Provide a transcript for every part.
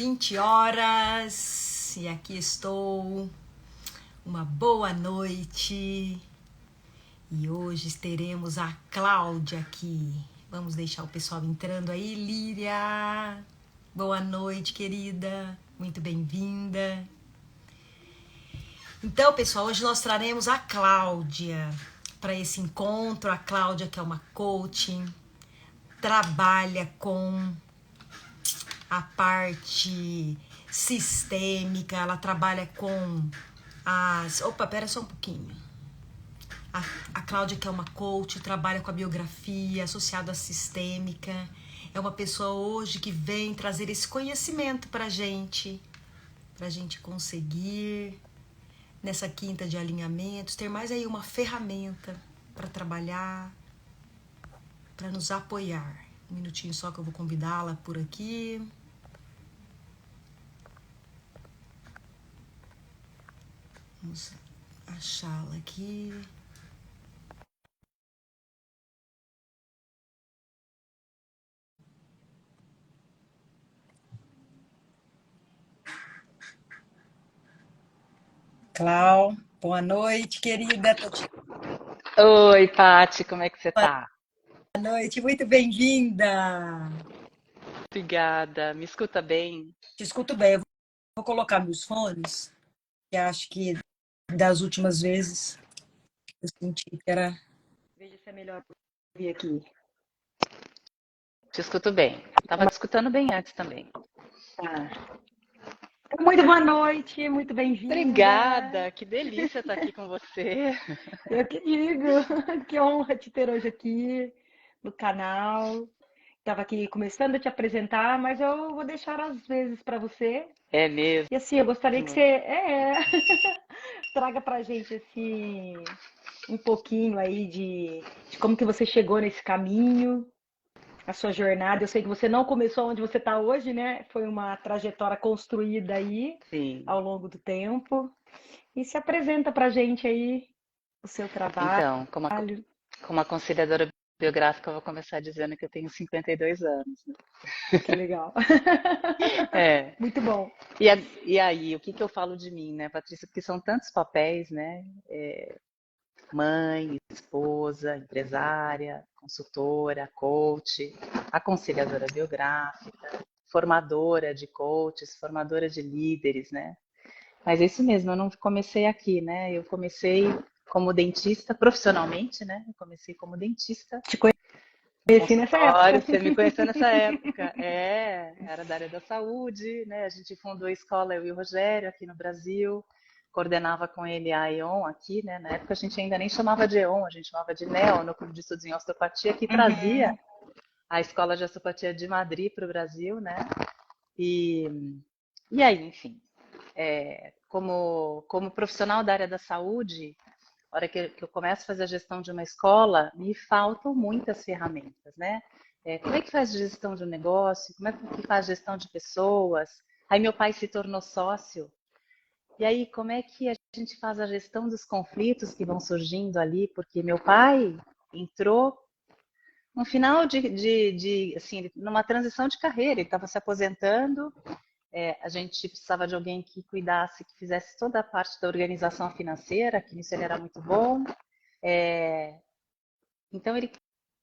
20 horas e aqui estou. Uma boa noite. E hoje teremos a Cláudia aqui. Vamos deixar o pessoal entrando aí. Líria, boa noite, querida. Muito bem-vinda. Então, pessoal, hoje nós traremos a Cláudia para esse encontro. A Cláudia, que é uma coaching, trabalha com a parte sistêmica, ela trabalha com as... Opa, pera só um pouquinho. A Cláudia, que é uma coach, trabalha com a biografia associada à sistêmica. É uma pessoa hoje que vem trazer esse conhecimento pra gente conseguir, nessa quinta de alinhamentos, ter mais aí uma ferramenta para trabalhar, para nos apoiar. Um minutinho só que eu vou convidá-la por aqui. Vamos achá-la aqui. Clau, boa noite, querida. Oi, Pati, como é que você tá? Boa noite, muito bem-vinda. Obrigada. Me escuta bem? Te escuto bem. Eu vou colocar meus fones, que acho que das últimas vezes eu senti que era. Veja se é melhor ouvir aqui. Te escuto bem. Tava te escutando bem antes também. Tá. Muito boa noite, muito bem-vinda. Obrigada, que delícia estar aqui com você. Eu que digo, que honra te ter hoje aqui no canal. Estava aqui começando a te apresentar, mas eu vou deixar às vezes para você. É mesmo. E assim, eu gostaria que você traga pra gente assim um pouquinho aí de como que você chegou nesse caminho, a sua jornada. Eu sei que você não começou onde você está hoje, né? Foi uma trajetória construída aí Sim. ao longo do tempo. E se apresenta pra gente aí o seu trabalho. Então, como aconselhadora biográfica, eu vou começar dizendo que eu tenho 52 anos, né? Que legal. É. Muito bom. E aí, o que que eu falo de mim, né, Patrícia? Porque são tantos papéis, né? Mãe, esposa, empresária, consultora, coach, aconselhadora biográfica, formadora de coaches, formadora de líderes, né? Mas é isso mesmo, eu não comecei aqui, né? Eu comecei como dentista profissionalmente, né? Eu comecei como dentista Te no conheci nessa consultório. época. Você me conheceu nessa época? Era da área da saúde, né? A gente fundou a escola, eu e o Rogério, aqui no Brasil. Coordenava com ele a EON aqui, né? Na época a gente ainda nem chamava de EON, a gente chamava de NEO, Núcleo de Estudos em Osteopatia, que trazia Uhum. a Escola de Osteopatia de Madrid para o Brasil, né? E, e aí, enfim, como profissional da área da saúde, a hora que eu começo a fazer a gestão de uma escola, me faltam muitas ferramentas, né? Como é que faz gestão de um negócio? Como é que faz gestão de pessoas? Aí meu pai se tornou sócio. E aí, como é que a gente faz a gestão dos conflitos que vão surgindo ali? Porque meu pai entrou no final assim, numa transição de carreira, ele estava se aposentando, a gente precisava de alguém que cuidasse, que fizesse toda a parte da organização financeira, que nisso ele era muito bom. É, então ele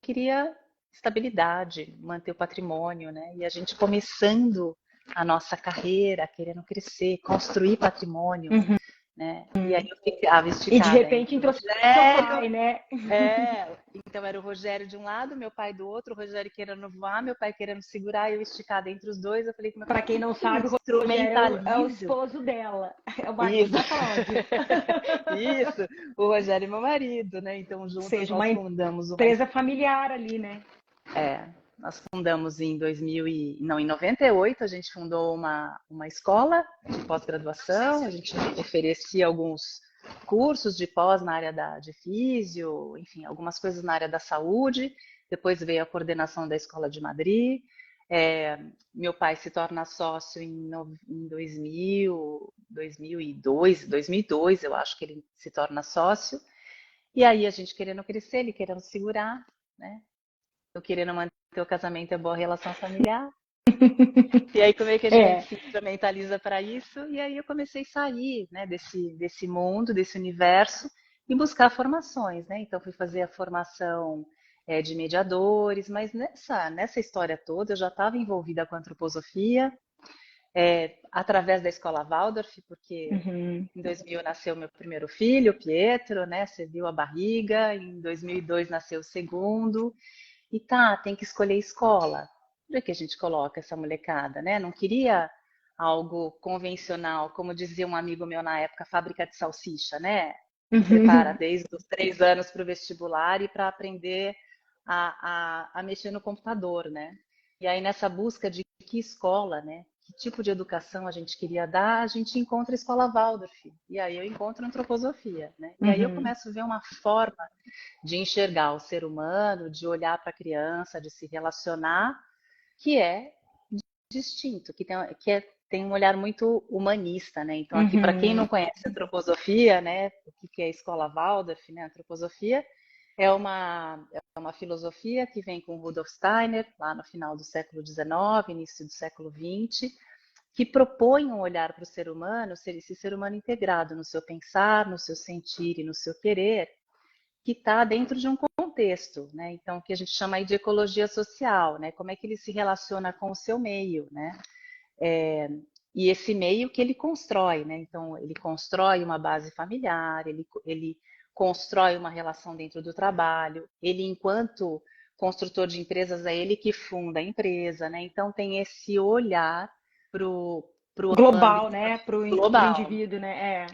queria estabilidade, manter o patrimônio, né? E a gente começando a nossa carreira, querendo crescer, construir patrimônio, Uhum. né? E aí eu ficava E de esticada repente entre o entrou seu Rogério. pai, né? Então era o Rogério de um lado, meu pai do outro, o Rogério querendo voar, meu pai querendo segurar, eu esticada entre os dois. Eu falei com meu pai, Para quem como não que eu sabe, o Rogério é o instrumentalizo? esposo dela. É o marido, Isso, pode falar disso. isso, o Rogério é meu marido, né? Então Ou juntas seja, uma nós fundamos uma. empresa familiar ali, né? Nós fundamos em 2000 e, não, em 98 a gente fundou uma escola de pós-graduação, a gente oferecia alguns cursos de pós na área de físio, enfim, algumas coisas na área da saúde. Depois veio a coordenação da Escola de Madrid. Meu pai se torna sócio em 2002, eu acho que ele se torna sócio. E aí a gente querendo crescer, ele querendo segurar, né? Eu querendo manter o casamento e a boa relação familiar. E aí, como é que a gente É. se instrumentaliza para isso? E aí eu comecei a sair, né, desse mundo, desse universo, e buscar formações, né? Então, fui fazer a formação de mediadores, mas nessa história toda eu já estava envolvida com a antroposofia, através da escola Waldorf, porque Uhum. em 2000 nasceu meu primeiro filho, Pietro, né? Você viu a barriga, em 2002 nasceu o segundo, e tá, tem que escolher escola. Onde é que a gente coloca essa molecada, né? Não queria algo convencional, como dizia um amigo meu na época, fábrica de salsicha, né? Que prepara Uhum. desde os 3 anos para o vestibular e para aprender a mexer no computador, né? E aí nessa busca de que escola, né? Que tipo de educação a gente queria dar, a gente encontra a escola Waldorf. E aí eu encontro antroposofia, né? E aí eu Uhum. começo a ver uma forma de enxergar o ser humano, de olhar para a criança, de se relacionar, que é distinto, tem um olhar muito humanista, né? Então, aqui, para quem Uhum. não conhece a antroposofia, né? O que é a escola Waldorf, né? A antroposofia é uma filosofia que vem com Rudolf Steiner, lá no final do século XIX, início do século XX, que propõe um olhar para o ser humano, esse ser humano integrado no seu pensar, no seu sentir e no seu querer, que está dentro de um contexto, né? Então, que a gente chama aí de ecologia social, né? Como é que ele se relaciona com o seu meio, né? E esse meio que ele constrói, né? Então, ele constrói uma base familiar, ele constrói uma relação dentro do trabalho, ele, enquanto construtor de empresas, é ele que funda a empresa, né? Então, tem esse olhar para o Global, âmbito né? Pro global. indivíduo, né?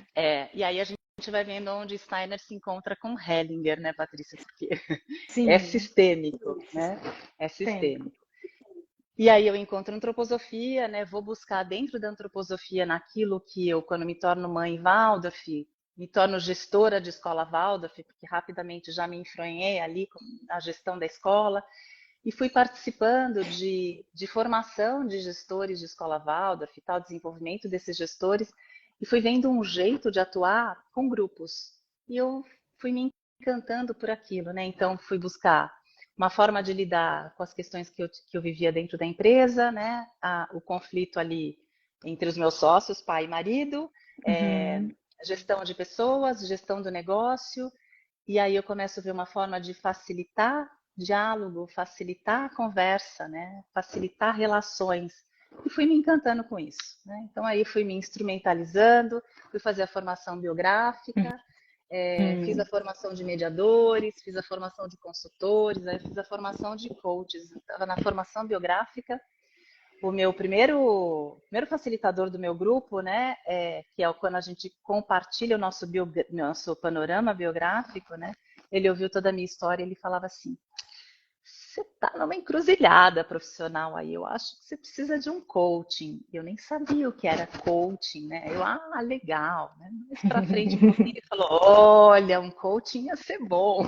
E aí a gente vai vendo onde Steiner se encontra com Hellinger, né, Patrícia? Porque é Sim, sistêmico, né? É sistêmico. sistêmico. E aí eu encontro antroposofia, né? Vou buscar dentro da antroposofia naquilo que eu, quando me torno mãe Waldorf, me torno gestora de escola Waldorf, porque rapidamente já me enfronhei ali na gestão da escola, e fui participando de formação de gestores de escola Waldorf e tal, desenvolvimento desses gestores, e fui vendo um jeito de atuar com grupos. E eu fui me encantando por aquilo, né? Então fui buscar uma forma de lidar com as questões que eu vivia dentro da empresa, né? O conflito ali entre os meus sócios, pai e marido, é, Uhum. gestão de pessoas, gestão do negócio, e aí eu começo a ver uma forma de facilitar diálogo, facilitar a conversa, né? Facilitar relações. E fui me encantando com isso, né? Então aí fui me instrumentalizando, fui fazer a formação biográfica, fiz a Uhum. formação de mediadores, fiz a formação de consultores, aí fiz a formação de coaches. Estava na formação biográfica. O meu primeiro facilitador do meu grupo, né, que é quando a gente compartilha o nosso panorama biográfico, né, ele ouviu toda a minha história e ele falava assim: você está numa encruzilhada profissional aí, eu acho que você precisa de um coaching. Eu nem sabia o que era coaching, né? Legal, né? Mais para frente um pouquinho ele falou: olha, um coaching ia ser bom.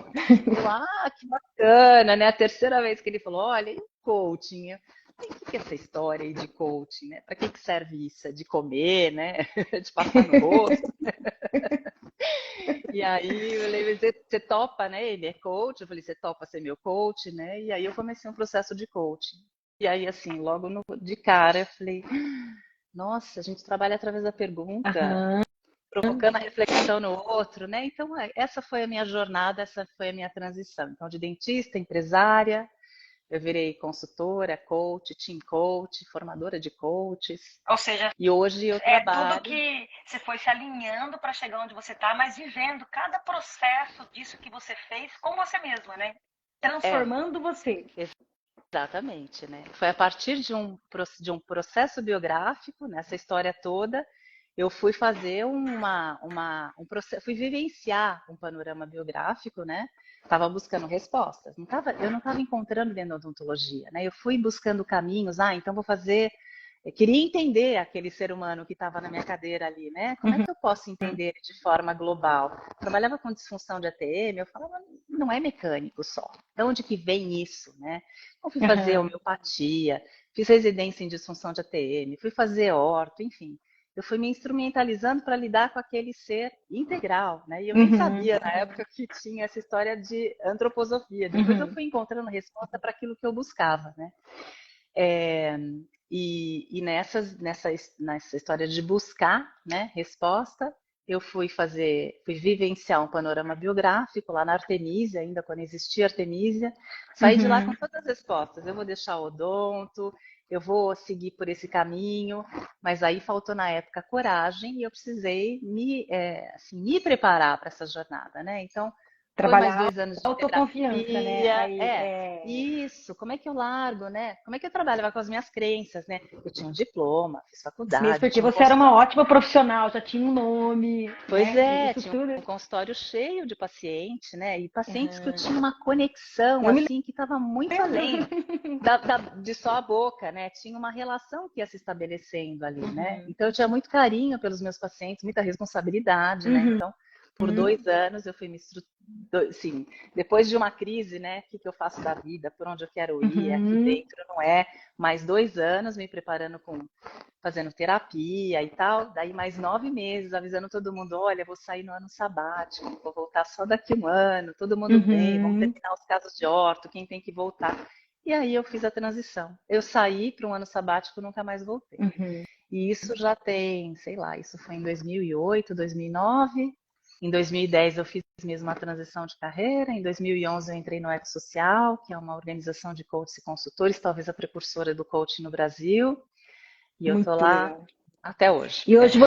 Que bacana, né? A terceira vez que ele falou: olha, e um coaching? O que é essa história aí de coaching, né? Para que serve isso? É de comer, né? De passar no rosto? E aí eu lembro, você topa, né? Ele é coach, eu falei, você topa ser meu coach, né? E aí eu comecei um processo de coaching. E aí, assim, logo de cara, eu falei, nossa, a gente trabalha através da pergunta, Aham. provocando a reflexão no outro, né? Então, essa foi a minha jornada, essa foi a minha transição. Então, de dentista, empresária, eu virei consultora, coach, team coach, formadora de coaches. Ou seja, E hoje eu é tudo trabalho. que você foi se alinhando para chegar onde você está, mas vivendo cada processo disso que você fez com você mesma, né? É, Transformando você. exatamente, né? Foi a partir de um processo biográfico, nessa história toda, eu fui fazer um processo, fui vivenciar um panorama biográfico, né? Estava buscando respostas, eu não estava encontrando dentro da odontologia, né? Eu fui buscando caminhos, então vou fazer. Eu queria entender aquele ser humano que estava na minha cadeira ali, né? Como é Uhum. que eu posso entender ele de forma global? Trabalhava com disfunção de ATM, eu falava, não é mecânico só. De onde que vem isso, né? Eu fui fazer Aham. homeopatia, fiz residência em disfunção de ATM, fui fazer orto, enfim. Eu fui me instrumentalizando para lidar com aquele ser integral, né? E eu nem Uhum. sabia na época que tinha essa história de antroposofia. Depois eu Uhum. fui encontrando resposta para aquilo que eu buscava, né? É, nessa história de buscar, né, resposta, eu fui vivenciar um panorama biográfico lá na Artemisia, ainda quando existia Artemisia, saí de lá com Uhum. todas as respostas. Eu vou deixar o odonto, eu vou seguir por esse caminho, mas aí faltou na época coragem e eu precisei me preparar para essa jornada, né? Então, foi mais Trabalhar 2 anos de autoconfiança, né? terapia. Aí é. Isso. Como é que eu largo, né? Como é que eu trabalhava com as minhas crenças, né? Eu tinha um diploma, fiz Mesmo faculdade, porque tinha um você era uma consultório. ótima profissional, já tinha um nome, Pois né? é, Isso tinha tudo. um consultório cheio de pacientes, né? E pacientes que eu Aham. tinha uma conexão, Eu me assim, que estava muito além lembro. de só a boca, né? Tinha uma relação que ia se estabelecendo ali, né? Uhum. Então eu tinha muito carinho pelos meus pacientes, muita responsabilidade, né? Uhum. Então, por 2 anos eu fui assim, depois de uma crise, né? O que que eu faço da vida? Por onde eu quero ir? Aqui Uhum. dentro não é. Mais 2 anos me preparando fazendo terapia e tal. Daí mais 9 meses avisando todo mundo, olha, vou sair no ano sabático, vou voltar só daqui um ano, todo mundo bem, vamos Uhum. terminar os casos de orto, quem tem que voltar. E aí eu fiz a transição. Eu saí para um ano sabático e nunca mais voltei. Uhum. E isso já tem, sei lá, isso foi em 2008, 2009. Em 2010 eu fiz mesmo a transição de carreira. Em 2011 eu entrei no Eco Social, que é uma organização de coaches e consultores, talvez a precursora do coaching no Brasil. E eu tô Muito lá legal. até hoje. E hoje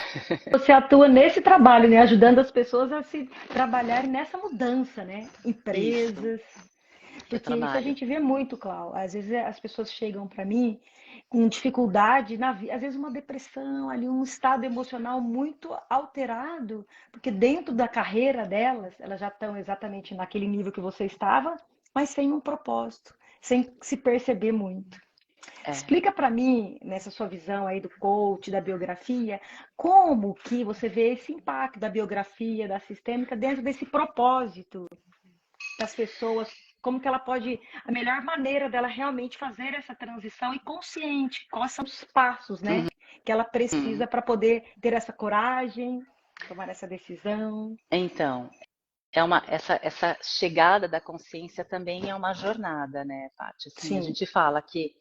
você atua nesse trabalho, né? Ajudando as pessoas a se trabalharem nessa mudança, né? Isso, Empresas. eu Porque isso a trabalho. gente vê muito, Clau. Às vezes as pessoas chegam para mim com dificuldade na vida, às vezes uma depressão, ali um estado emocional muito alterado, porque dentro da carreira delas, elas já estão exatamente naquele nível que você estava, mas sem um propósito, sem se perceber muito. É. Explica para mim, nessa sua visão aí do coach, da biografia, como que você vê esse impacto da biografia, da sistêmica dentro desse propósito das pessoas, como que ela pode, a melhor maneira dela realmente fazer essa transição e consciente, quais são os passos, né, que ela precisa Uhum. para poder ter essa coragem, tomar essa decisão. Então, essa chegada da consciência também é uma jornada, né, Paty? Assim, a Sim. gente fala que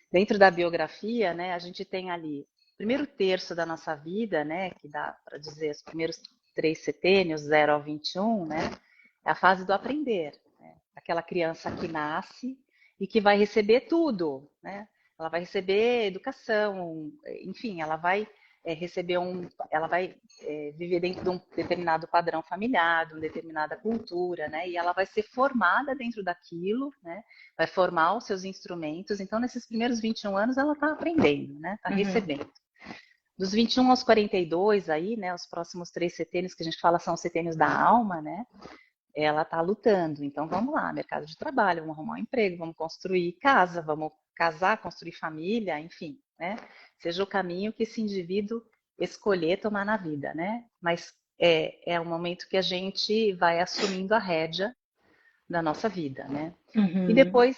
dentro da biografia, né, a gente tem ali o primeiro terço da nossa vida, né, que dá para dizer os primeiros 3 setênios, 0 ao 21, né, é a fase do aprender, né? Aquela criança que nasce e que vai receber tudo, né? Ela vai receber educação, enfim, ela vai ela vai viver dentro de um determinado padrão familiar, de uma determinada cultura, né? E ela vai ser formada dentro daquilo, né? Vai formar os seus instrumentos. Então, nesses primeiros 21 anos, ela está aprendendo, né? Está Uhum. recebendo. Dos 21 aos 42 aí, né? Os próximos 3 setênios que a gente fala são os setênios da alma, né? Ela está lutando. Então, vamos lá, mercado de trabalho, vamos arrumar um emprego, vamos construir casa, vamos casar, construir família, enfim, né? Seja o caminho que esse indivíduo escolher tomar na vida, né? Mas é o momento que a gente vai assumindo a rédea da nossa vida, né? E Uhum. depois,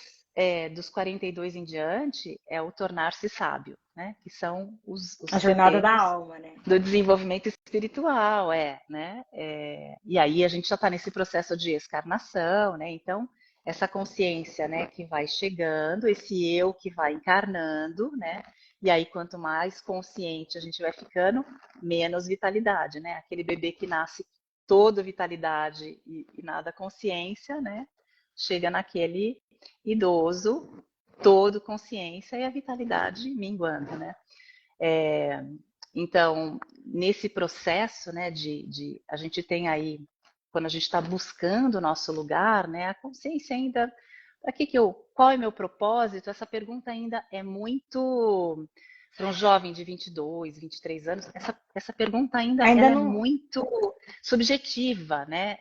dos 42 em diante, é o tornar-se sábio, né? Que são os A jornada da setênios alma, né? do desenvolvimento espiritual, né? E aí a gente já está nesse processo de escarnação, né? Então, essa consciência, né, que vai chegando, esse eu que vai encarnando, né? E aí, quanto mais consciente a gente vai ficando, menos vitalidade, né? Aquele bebê que nasce todo vitalidade e nada consciência, né? Chega naquele idoso todo consciência e a vitalidade minguando, né? É, então, nesse processo, né, a gente tem aí, quando a gente está buscando o nosso lugar, né, a consciência ainda, qual é meu propósito? Essa pergunta ainda é muito, para um jovem de 22, 23 anos, essa pergunta ainda Ainda ela é não. muito subjetiva, né?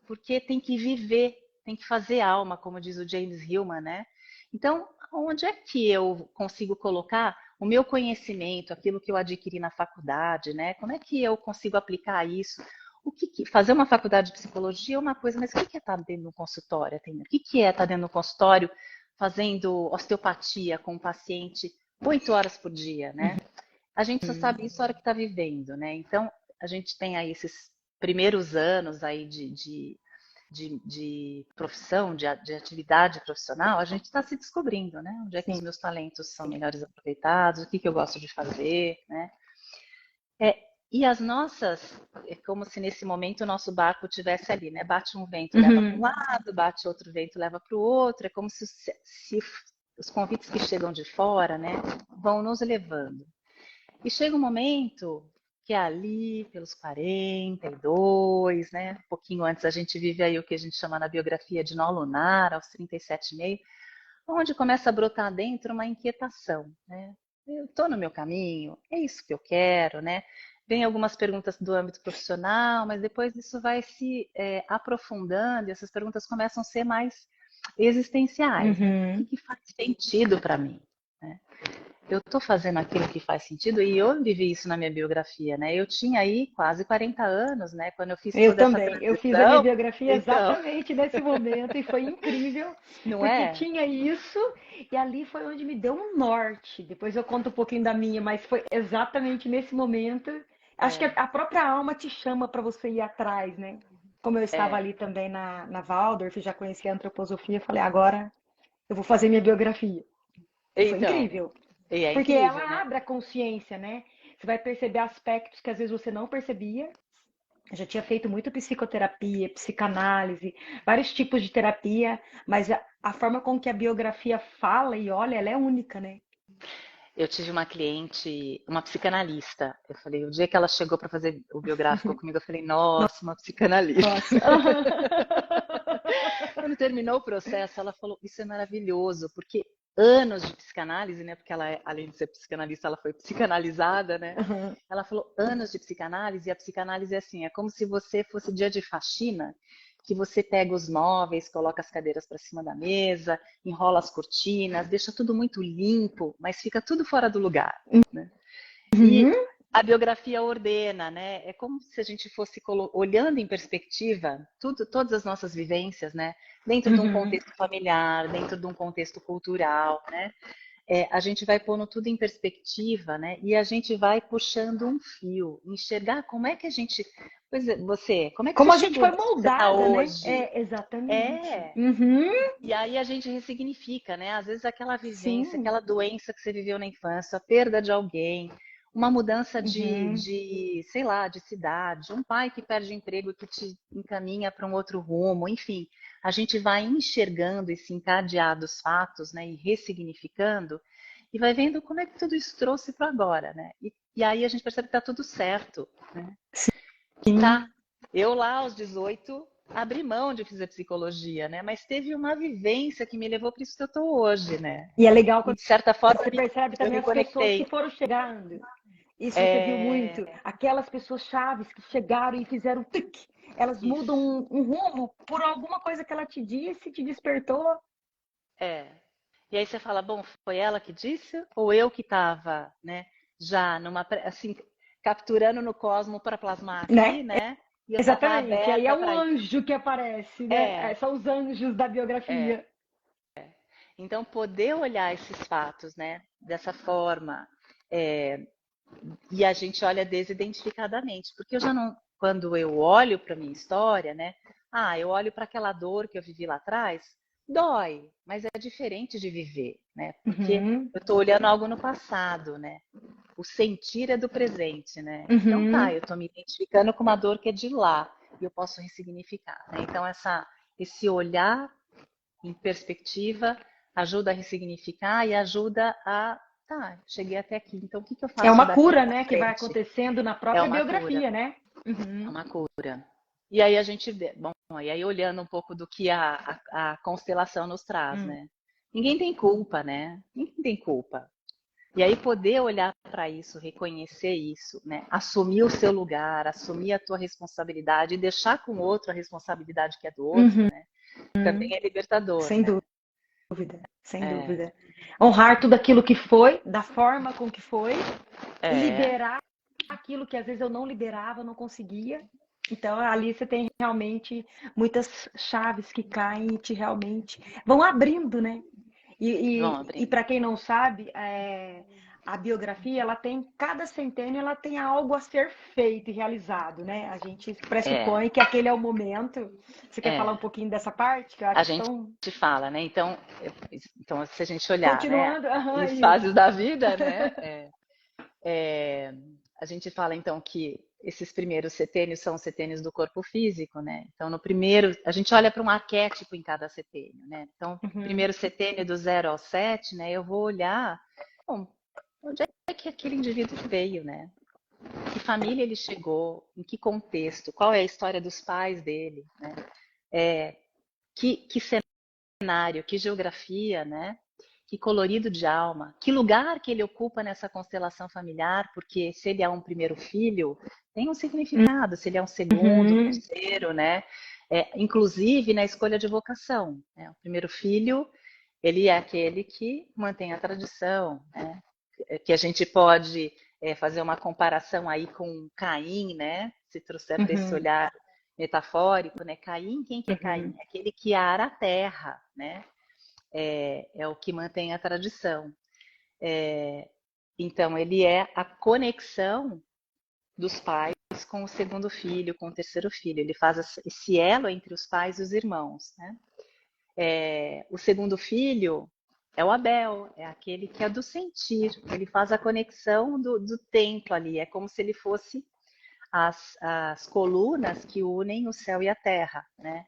Porque tem que viver, tem que fazer alma, como diz o James Hillman, né? Então, onde é que eu consigo colocar o meu conhecimento, aquilo que eu adquiri na faculdade, né? Como é que eu consigo aplicar isso? Fazer uma faculdade de psicologia é uma coisa, mas o que é estar dentro do consultório? O que é estar dentro do consultório fazendo osteopatia com um paciente 8 horas por dia, né? A gente só sabe isso na hora que está vivendo, né? Então, a gente tem aí esses primeiros anos aí de profissão, de atividade profissional, a gente está se descobrindo, né? Onde é que os Sim. meus talentos são melhores aproveitados, o que que eu gosto de fazer, né? E as nossas, é como se nesse momento o nosso barco tivesse ali, né? Bate um vento, leva para um lado, bate outro vento, leva para o outro. É como se os convites que chegam de fora, né, vão nos levando. E chega um momento que é ali, pelos 42, né? Um pouquinho antes, a gente vive aí o que a gente chama na biografia de nó lunar, aos 37,5, onde começa a brotar dentro uma inquietação, né? Eu estou no meu caminho, é isso que eu quero, né? Vem algumas perguntas do âmbito profissional, mas depois isso vai se aprofundando e essas perguntas começam a ser mais existenciais, né? O que faz sentido para mim, né? Eu estou fazendo aquilo que faz sentido e eu vivi isso na minha biografia, né? Eu tinha aí quase 40 anos, né? Quando eu fiz Eu toda essa também. Eu fiz a minha transição, biografia então, exatamente nesse momento e foi incrível, não porque é? tinha isso e ali foi onde me deu um norte. Depois eu conto um pouquinho da minha, mas foi exatamente nesse momento. Acho que É, a própria alma te chama para você ir atrás, né? Como eu estava é. ali também na Waldorf, já conhecia a antroposofia, falei, agora eu vou fazer minha biografia. E foi Então, incrível. e é Porque incrível, ela né? abre a consciência, né? Você vai perceber aspectos que às vezes você não percebia. Eu já tinha feito muito psicoterapia, psicanálise, vários tipos de terapia, mas a forma com que a biografia fala e olha, ela é única, né? Eu tive uma cliente, uma psicanalista. Eu falei, o dia que ela chegou para fazer o biográfico comigo, eu falei, nossa, uma psicanalista. Nossa. Quando terminou o processo, ela falou, isso é maravilhoso, porque anos de psicanálise, né? Porque ela, além de ser psicanalista, ela foi psicanalizada, né? Ela falou anos de psicanálise, e a psicanálise é assim, é como se você fosse dia de faxina, que você pega os móveis, coloca as cadeiras para cima da mesa, enrola as cortinas, deixa tudo muito limpo, mas fica tudo fora do lugar, né? E Uhum, a biografia ordena, né? É como se a gente fosse olhando em perspectiva todas as nossas vivências, né? Dentro de um uhum. contexto familiar, dentro de um contexto cultural, né? A gente vai pondo tudo em perspectiva, né? E a gente vai puxando um fio, enxergar como é que a gente. Pois é, como é que você Como a gente chegou foi nisso que você está moldada, né? hoje? É, exatamente. É. Uhum, E aí a gente ressignifica, né? Às vezes aquela vivência, sim. aquela doença que você viveu na infância, a perda de alguém, uma mudança Uhum. sei lá, de cidade, um pai que perde emprego e que te encaminha para um outro rumo, enfim, a gente vai enxergando esse encadear dos fatos, né? E ressignificando e vai vendo como é que tudo isso trouxe para agora, né? E aí a gente percebe que tá tudo certo, né? Que Sim. tá. Eu lá aos 18 abri mão de fazer psicologia, né? Mas teve uma vivência que me levou para isso que eu tô hoje, né? E é legal E quando de certa forma você percebe eu também me as pessoas que conectei. foram chegando. Isso você viu É, muito. Aquelas pessoas chaves que chegaram e fizeram tic. Elas mudam isso. um rumo por alguma coisa que ela te disse, te despertou. É. E aí você fala, bom, foi ela que disse ou eu que estava, né? Já numa assim capturando no cosmo para plasmar Né? aqui, né? E eu estava Exatamente. Aí é aberta um para isso. anjo que aparece, né? É, São os anjos da é. biografia. Então poder olhar esses fatos, né? Dessa forma. É, e a gente olha desidentificadamente, porque eu já não, quando eu olho para minha história, né? Eu olho para aquela dor que eu vivi lá atrás, dói, mas é diferente de viver, né? Porque Uhum, eu estou olhando algo no passado, né? O sentir é do presente, né? Então tá, uhum. eu estou me identificando com uma dor que é de lá e eu posso ressignificar, né? Então esse olhar em perspectiva ajuda a ressignificar e ajuda a tá, cheguei até aqui, então o que que eu É faço uma daqui cura, para né, que vai frente? acontecendo na É própria uma cura, biografia, né? é Uhum, uma cura. E aí a gente vê, bom, e aí olhando um pouco do que a constelação nos traz, hum, né? Ninguém tem culpa, né? Ninguém tem culpa. E aí poder olhar para isso, reconhecer isso, né? Assumir o seu lugar, assumir a tua responsabilidade e deixar com o outro a responsabilidade que é do outro, uhum. né? Também é libertador, Sem né? dúvida, sem É, dúvida. Honrar tudo aquilo que foi, da forma com que foi, é, liberar aquilo que às vezes eu não liberava, não conseguia. Então ali você tem realmente muitas chaves que caem e te realmente vão abrindo, né? vão E abrindo. para quem não sabe, a biografia, ela tem, cada centênio, ela tem algo a ser feito e realizado, né? A gente É, pressupõe que aquele é o momento. Você quer falar um é. pouquinho dessa parte, que eu A acho gente tão... fala, né? Então, se a gente olhar, né, Continuando, aham, as isso. fases da vida, né, é, a gente fala então que esses primeiros setênios são setênios do corpo físico, né? Então, no primeiro, a gente olha para um arquétipo em cada setênio, né? Então, Uhum, primeiro setênio do 0 ao 7, né? Eu vou olhar, bom, onde é que aquele indivíduo veio, né? Que família ele chegou, em que contexto, qual é a história dos pais dele, né? Que cenário, que geografia, né? Que colorido de alma, que lugar que ele ocupa nessa constelação familiar, porque se ele é um primeiro filho, tem um significado, se ele é um segundo, um uhum, terceiro, né? Inclusive na escolha de vocação, né? O primeiro filho, ele é aquele que mantém a tradição, né? Que a gente pode fazer uma comparação aí com Caim, né? Se trouxer para esse uhum, olhar metafórico, né? Caim, quem que é Caim? uhum, É aquele que ara a terra, né? É o que mantém a tradição. Então, ele é a conexão dos pais com o segundo filho, com o terceiro filho. Ele faz esse elo entre os pais e os irmãos, né? O segundo filho é o Abel, é aquele que é do sentir. Ele faz a conexão do templo ali. É como se ele fosse as colunas que unem o céu e a terra, né?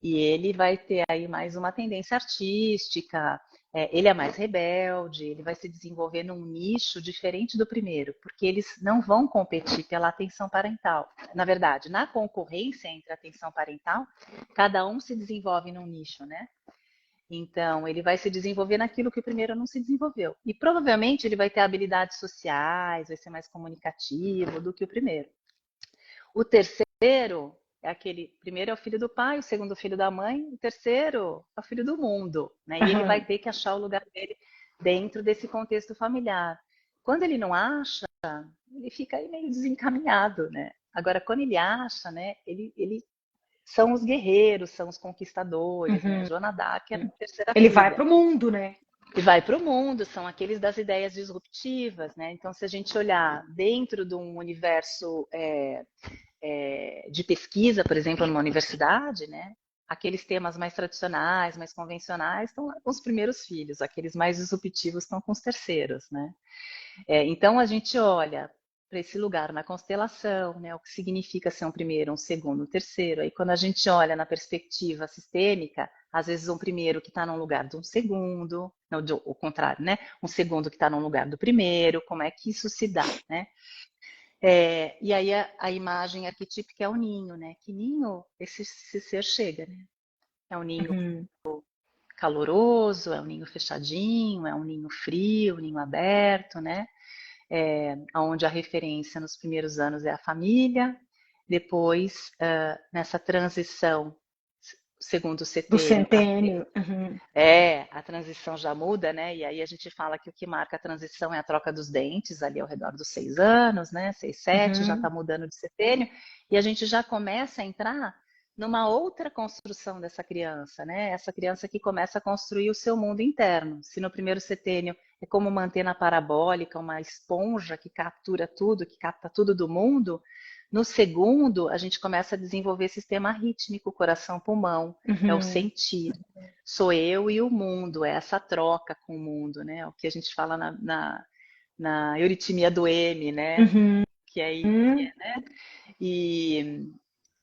E ele vai ter aí mais uma tendência artística, ele é mais rebelde, ele vai se desenvolver num nicho diferente do primeiro, porque eles não vão competir pela atenção parental. Na verdade, na concorrência entre a atenção parental, cada um se desenvolve num nicho, né? Então, ele vai se desenvolver naquilo que o primeiro não se desenvolveu. E provavelmente ele vai ter habilidades sociais, vai ser mais comunicativo do que o primeiro. O terceiro é aquele, primeiro é o filho do pai, o segundo é o filho da mãe, o terceiro é o filho do mundo, né? E ele vai aham, ter que achar o lugar dele dentro desse contexto familiar. Quando ele não acha, ele fica aí meio desencaminhado, né? Agora, quando ele acha, né, ele são os guerreiros, são os conquistadores, né? uhum. Joana d'Arc era a terceira Ele vai filha. para o mundo, né? E vai para o mundo, são aqueles das ideias disruptivas, né? Então, se a gente olhar dentro de um universo de pesquisa, por exemplo, numa universidade, né? Aqueles temas mais tradicionais, mais convencionais, estão lá com os primeiros filhos, aqueles mais disruptivos estão com os terceiros, né? Então a gente olha para esse lugar na constelação, né? O que significa ser um primeiro, um segundo, um terceiro. Aí quando a gente olha na perspectiva sistêmica, às vezes um primeiro que está num lugar de um segundo, não, o contrário, né? Um segundo que está num lugar do primeiro, como é que isso se dá, né? E aí a imagem arquetípica é o ninho, né? Que ninho esse ser chega, né? É um ninho Uhum, caloroso, é um ninho fechadinho, é um ninho frio, um ninho aberto, né? Onde a referência nos primeiros anos é a família, depois, nessa transição, segundo o do setênio, centênio. Uhum, a transição já muda, né? E aí a gente fala que o que marca a transição é a troca dos dentes, ali ao redor dos 6 anos, né? 6, 7, já está uhum, mudando de setênio, e a gente já começa a entrar numa outra construção dessa criança, né? Essa criança que começa a construir o seu mundo interno. Se no primeiro setênio é como uma antena parabólica, uma esponja que captura tudo, que capta tudo do mundo, no segundo a gente começa a desenvolver sistema rítmico, coração, pulmão, é o uhum, sentir. Sou eu e o mundo, é essa troca com o mundo, né? O que a gente fala na euritmia do M, né? uhum, Que é isso, uhum. né? E,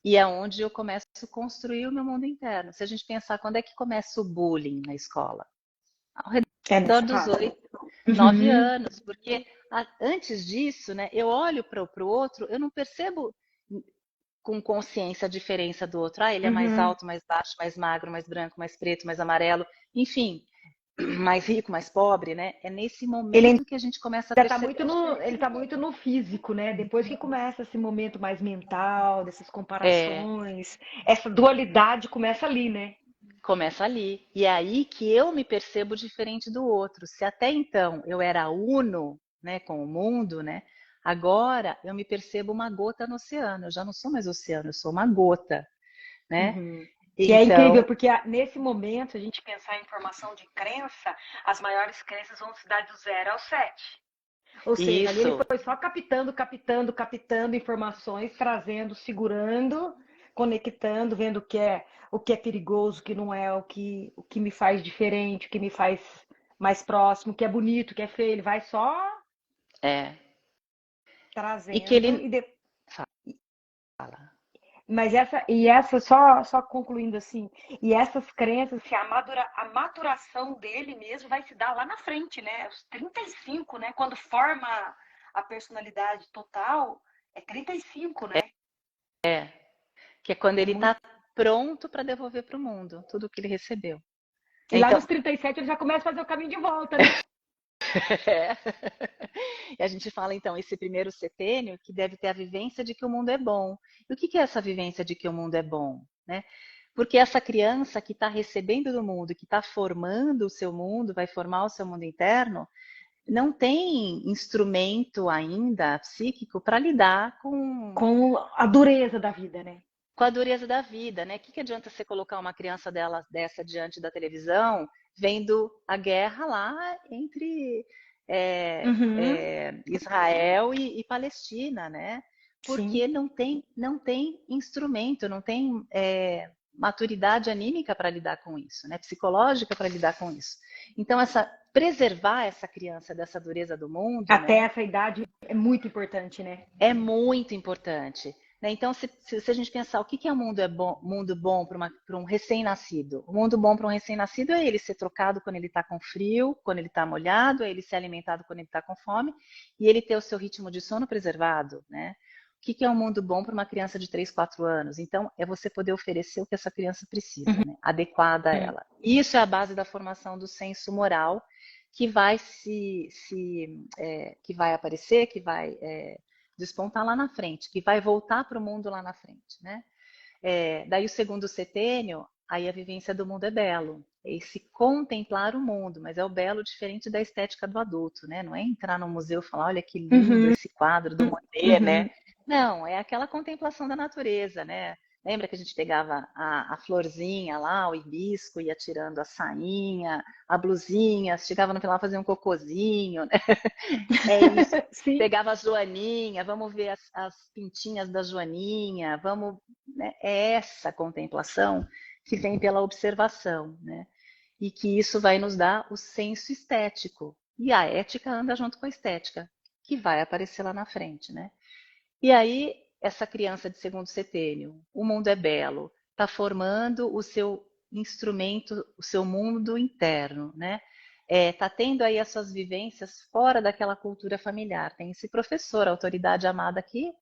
e é onde eu começo a construir o meu mundo interno. Se a gente pensar quando é que começa o bullying na escola? Ao É redor nessa dos fase. 8, 9 Uhum, anos, porque antes disso, né, eu olho para o outro, eu não percebo com consciência a diferença do outro. Ah, ele é mais uhum. alto, mais baixo, mais magro, mais branco, mais preto, mais amarelo, enfim, mais rico, mais pobre, né? É nesse Ele momento que a gente começa a ainda tá perceber muito a no, diferença. ele tá muito no físico, né? Depois que começa esse momento mais mental, dessas É, comparações, essa dualidade começa ali, né? começa ali. E é aí que eu me percebo diferente do outro. Se até então eu era uno, né, com o mundo, né? Agora eu me percebo uma gota no oceano. Eu já não sou mais oceano, eu sou uma gota, né? Uhum. E é incrível, Então, porque nesse momento, se a gente pensar em formação de crença, as maiores crenças vão se dar do 0 ao 7. Ou seja, ali ele Isso, foi só captando, captando, captando informações, trazendo, segurando, conectando, vendo o que é perigoso, o que não é, o que me faz diferente, o que me faz mais próximo, o que é bonito, o que é feio. Ele vai só é. E que trazendo ele fala. mas essa só concluindo assim, e essas crenças, assim, a maturação dele mesmo vai se dar lá na frente, né? Os 35, né? Quando forma a personalidade total, é 35, né? É, que é quando É ele muito. está pronto para devolver para o mundo tudo que ele recebeu. E lá Então, nos 37 ele já começa a fazer o caminho de volta, né? é. E a gente fala então esse primeiro setênio que deve ter a vivência de que o mundo é bom. E o que é essa vivência de que o mundo é bom, né? Porque essa criança que está recebendo do mundo, que está formando o seu mundo, vai formar o seu mundo interno, não tem instrumento ainda psíquico para lidar Com a dureza da vida, né? com a dureza da vida, né? O que adianta você colocar uma criança dessa diante da televisão, vendo a guerra lá entre Uhum, Israel e Palestina, né? sim. Porque não tem instrumento, não tem maturidade anímica para lidar com isso, né? Psicológica para lidar com isso. Então, preservar essa criança dessa dureza do mundo, Até né? essa idade é muito importante, né? É muito importante. Né? Então, se a gente pensar o que é um mundo bom para um recém-nascido? O mundo bom para um recém-nascido é ele ser trocado quando ele está com frio, quando ele está molhado, é ele ser alimentado quando ele está com fome e ele ter o seu ritmo de sono preservado. Né? O que é um mundo bom para uma criança de 3, 4 anos? Então, é você poder oferecer o que essa criança precisa, né? Adequada a ela. Isso é a base da formação do senso moral que vai que vai aparecer, que vai despontar lá na frente, que vai voltar para o mundo lá na frente, né? Daí o segundo setênio, aí a vivência do mundo é belo, é esse contemplar o mundo, mas é o belo diferente da estética do adulto, né? Não é entrar no museu e falar, olha que lindo Uhum, esse quadro do Monet, né? uhum. Não, é aquela contemplação da natureza, né? Lembra que a gente pegava a florzinha lá, o hibisco, ia tirando a sainha, a blusinha, chegava no final fazia um cocôzinho, né? É isso. Sim. Pegava a Joaninha, vamos ver as pintinhas da Joaninha, vamos, né? É essa contemplação que vem pela observação, né? E que isso vai nos dar o senso estético. E a ética anda junto com a estética, que vai aparecer lá na frente, né? E aí, essa criança de segundo setênio, o mundo é belo, está formando o seu instrumento, o seu mundo interno, né? Tá tendo aí as suas vivências fora daquela cultura familiar. Tem esse professor, autoridade amada, que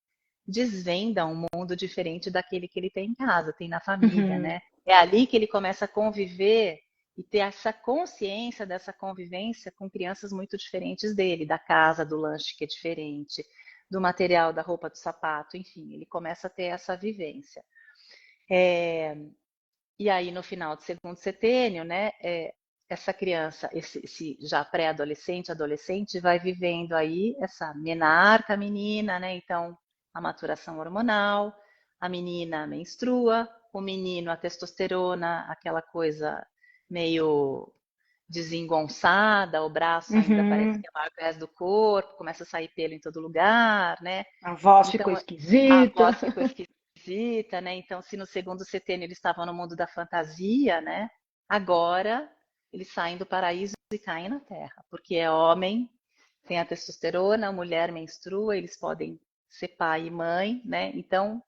desvenda um mundo diferente daquele que ele tem em casa, tem na família, Uhum. né? É ali que ele começa a conviver e ter essa consciência dessa convivência com crianças muito diferentes dele, da casa, do lanche que é diferente, do material, da roupa, do sapato, enfim, ele começa a ter essa vivência. E aí, no final do segundo setênio, né, essa criança, esse já pré-adolescente, adolescente, vai vivendo aí essa menarca menina, né? Então, a maturação hormonal, a menina menstrua, o menino, a testosterona, aquela coisa meio desengonçada, o braço ainda parece Uhum. que é maior que o resto do corpo, começa a sair pelo em todo lugar, né? A voz ficou Então, a esquisita. voz ficou esquisita, né? Então, se no segundo setênio eles estavam no mundo da fantasia, né? Agora eles saem do paraíso e caem na terra, porque é homem, tem a testosterona, a mulher menstrua, eles podem ser pai e mãe, né? Então,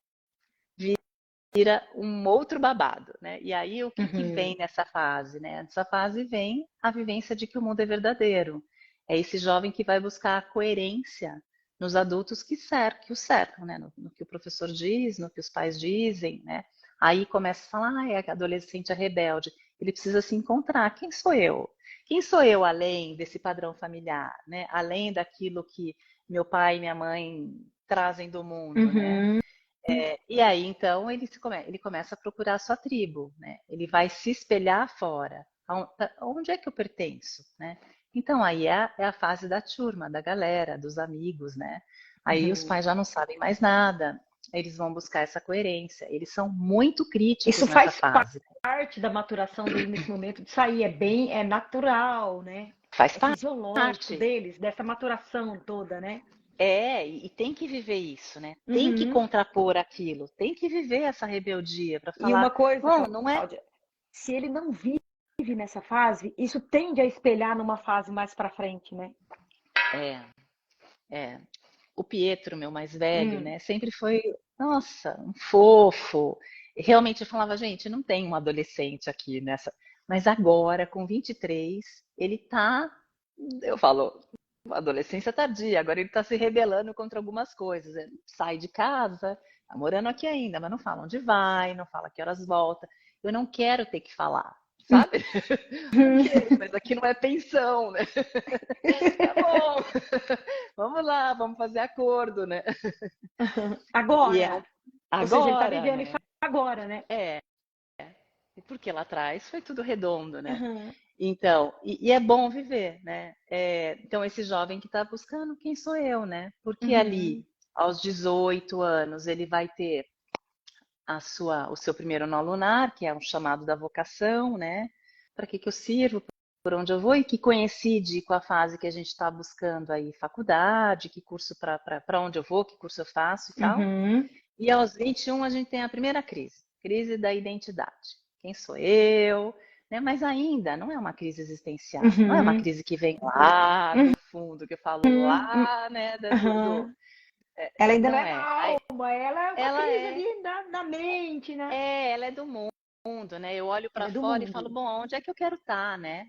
vira um outro babado, né? E aí o que Uhum. vem nessa fase, né? Nessa fase vem a vivência de que o mundo é verdadeiro. É esse jovem que vai buscar a coerência nos adultos que o cercam, né? No que o professor diz, no que os pais dizem, né? Aí começa a falar, ah, é a adolescente é rebelde. Ele precisa se encontrar. Quem sou eu? Quem sou eu além desse padrão familiar, né? Além daquilo que meu pai e minha mãe trazem do mundo, né? Uhum. E aí, então, ele começa a procurar a sua tribo, né? Ele vai se espelhar fora. Onde é que eu pertenço, né? Então, aí é a fase da turma, da galera, dos amigos, né? Aí os Uhum. pais já não sabem mais nada, eles vão buscar essa coerência. Eles são muito Isso críticos nessa faz fase. parte da maturação dele nesse momento de sair. É natural, né? faz É fisiológico parte. deles, dessa maturação toda, né? E tem que viver isso, né? Tem que Uhum. contrapor aquilo, tem que viver essa rebeldia para E falar, uma coisa, bom, não é. Cláudia, se ele não vive nessa fase, isso tende a espelhar numa fase mais para frente, né? É, é. O Pietro, meu mais velho, Hum. né? Sempre foi, nossa, um fofo. Realmente eu falava, gente, não tem um adolescente aqui nessa. Mas agora, com 23, ele tá. Eu falo, adolescência tardia, agora ele tá se rebelando contra algumas coisas. Ele sai de casa, tá morando aqui ainda, mas não fala onde vai, não fala que horas volta. Eu não quero ter que falar, sabe? Ok, mas aqui não é pensão, né? Tá bom, vamos lá, vamos fazer acordo, né? E é um Agora, ou seja, ele está agora, vivendo isso né? agora, né? É, porque lá atrás foi tudo redondo, né? Uhum. Então, e é bom viver, né? Então, esse jovem que está buscando quem sou eu, né? Porque Uhum. ali, aos 18 anos, ele vai ter o seu primeiro nó lunar, que é um chamado da vocação, né? Para que eu sirvo, por onde eu vou, e que coincide com a fase que a gente está buscando aí faculdade, que curso para onde eu vou, que curso eu faço e tal. Uhum. E aos 21 a gente tem a primeira crise da identidade. Quem sou eu? Né? Mas ainda não é uma crise existencial, não é uma Uhum. crise que vem lá do fundo, que eu falo Uhum. lá, né, Uhum. Ela ainda não não é é. na alma, ela é uma Ela crise é, ali na mente, né? ela é do mundo, né? Eu olho Ela para é do fora e falo, mundo. bom, onde é que eu quero estar, né?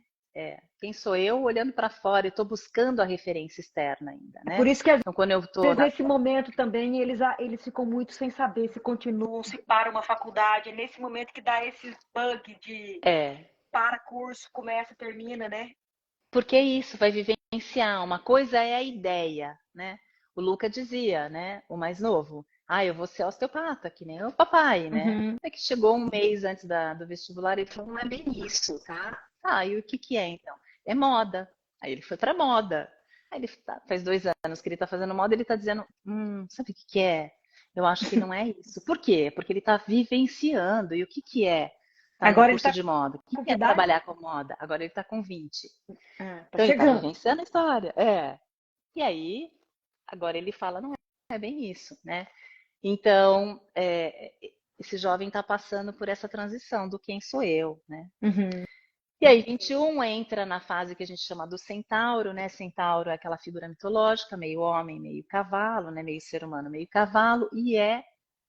Quem sou eu olhando para fora e estou buscando a referência externa ainda, É por né? isso que às Então, quando eu estou vezes nesse momento também eles ficam muito sem saber se continuam, se para uma faculdade. É nesse momento que dá esses bug de é, para curso, começa, termina, né? porque é isso, vai vivenciar. Uma coisa é a ideia, né? O Luca dizia, né? O mais novo. Ah, eu vou ser osteopata, que nem o papai, né? Uhum. É que chegou um mês antes do vestibular e ele falou, não é bem isso, tá? Ah, e o que que é então? É moda. Aí ele foi pra moda. Aí ele faz 2 anos que ele tá fazendo moda, ele tá dizendo, sabe o que que é? Eu acho que não é isso. Por quê? Porque ele tá vivenciando. E o que que é? Tá num Agora ele curso tá de moda. O que com que que é idade? trabalhar com moda? Agora ele tá com 20. Ah, tá Então ele está chegando. vivenciando a história, é. E aí, agora ele fala, não é bem isso, né? Então, esse jovem está passando por essa transição do quem sou eu, né? Uhum. E aí, 21 entra na fase que a gente chama do centauro, né? Centauro é aquela figura mitológica, meio homem, meio cavalo, né? Meio ser humano, meio cavalo, e é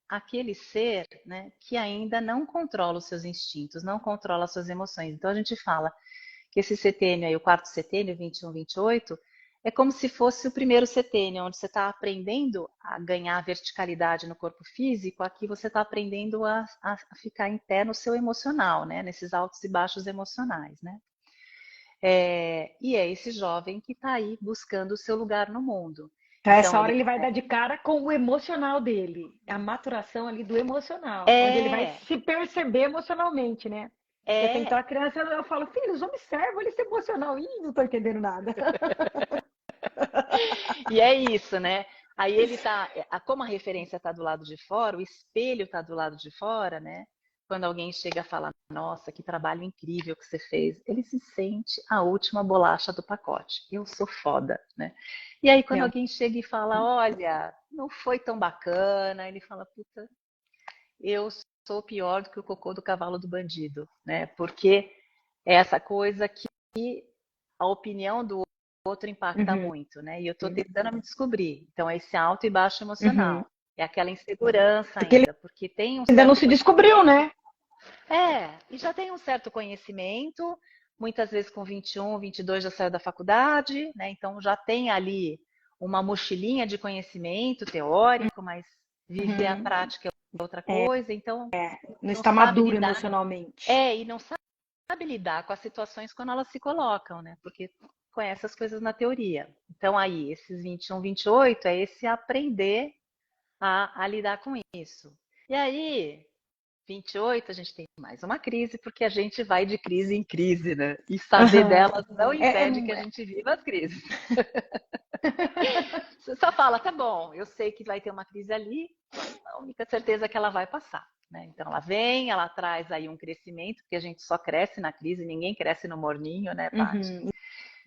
aquele ser, né, que ainda não controla os seus instintos, não controla as suas emoções. Então a gente fala que esse setênio aí, o quarto setênio, 21, 28, é como se fosse o primeiro setênio, onde você está aprendendo a ganhar verticalidade no corpo físico, aqui você está aprendendo a ficar em pé no seu emocional, né? Nesses altos e baixos emocionais, né? E é esse jovem que está aí buscando o seu lugar no mundo. Então, Então, essa hora ele ele vai dar de cara com o emocional dele, a maturação ali do emocional, onde ele vai é, se perceber emocionalmente, né? Porque até então é, a criança, eu falo, filhos, observa ele ser emocional. Ih, não tô entendendo nada. e é isso, né? Aí ele tá, como a referência está do lado de fora, o espelho está do lado de fora, né? Quando alguém chega a falar, nossa, que trabalho incrível que você fez, ele se sente a última bolacha do pacote. Eu sou foda, né? E aí quando É. alguém chega e fala, olha, não foi tão bacana, ele fala, puta, eu sou pior do que o cocô do cavalo do bandido, né? Porque é essa coisa que a opinião do outro impacta Uhum, muito, né? E eu estou tentando me descobrir. Então, é esse alto e baixo uhum. emocional. É aquela insegurança Porque ele ainda, porque tem um ainda não certo se descobriu, conhecimento. né? E já tem um certo conhecimento, muitas vezes com 21, 22 já saiu da faculdade, né? Então já tem ali uma mochilinha de conhecimento teórico, mas viver a Uhum. prática é outra coisa, então Não não está sabe maduro lidar. emocionalmente. E não sabe lidar com as situações quando elas se colocam, né? Porque conhece as coisas na teoria. Então, aí, esses 21, 28 é esse aprender a lidar com isso. E aí, 28, a gente tem mais uma crise, porque a gente vai de crise em crise, né? E saber Aham. delas não É, é, impede que a gente viva as crises. Você só fala, tá bom, eu sei que vai ter uma crise ali, a única certeza é que ela vai passar. Né? Então ela vem, ela traz aí um crescimento, porque a gente só cresce na crise, ninguém cresce no morninho, né, Paty? uhum.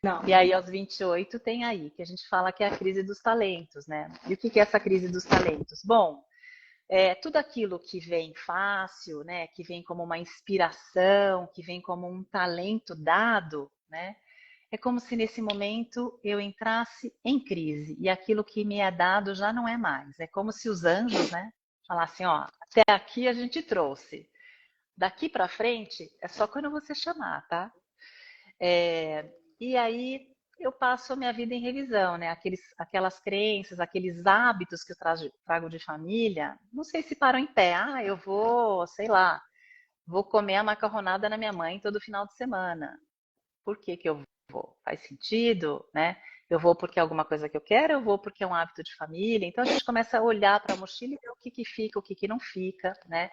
Não. E aí, aos 28, tem aí, que a gente fala que é a crise dos talentos, né? E o que é essa crise dos talentos? Bom, tudo aquilo que vem fácil, né? Que vem como uma inspiração, que vem como um talento dado, né? É como se nesse momento eu entrasse em crise e aquilo que me é dado já não é mais. É como se os anjos, né? Falassem, ó, até aqui a gente trouxe. Daqui para frente é só quando você chamar, tá? E aí eu passo a minha vida em revisão, né? Aquelas crenças, aqueles hábitos que eu trago de família, não sei se param em pé. Ah, eu vou, sei lá, vou comer a macarronada na minha mãe todo final de semana. Por que que eu vou? Faz sentido, né? Eu vou porque é alguma coisa que eu quero, eu vou porque é um hábito de família. Então a gente começa a olhar para a mochila e ver o que que fica, o que que não fica, né?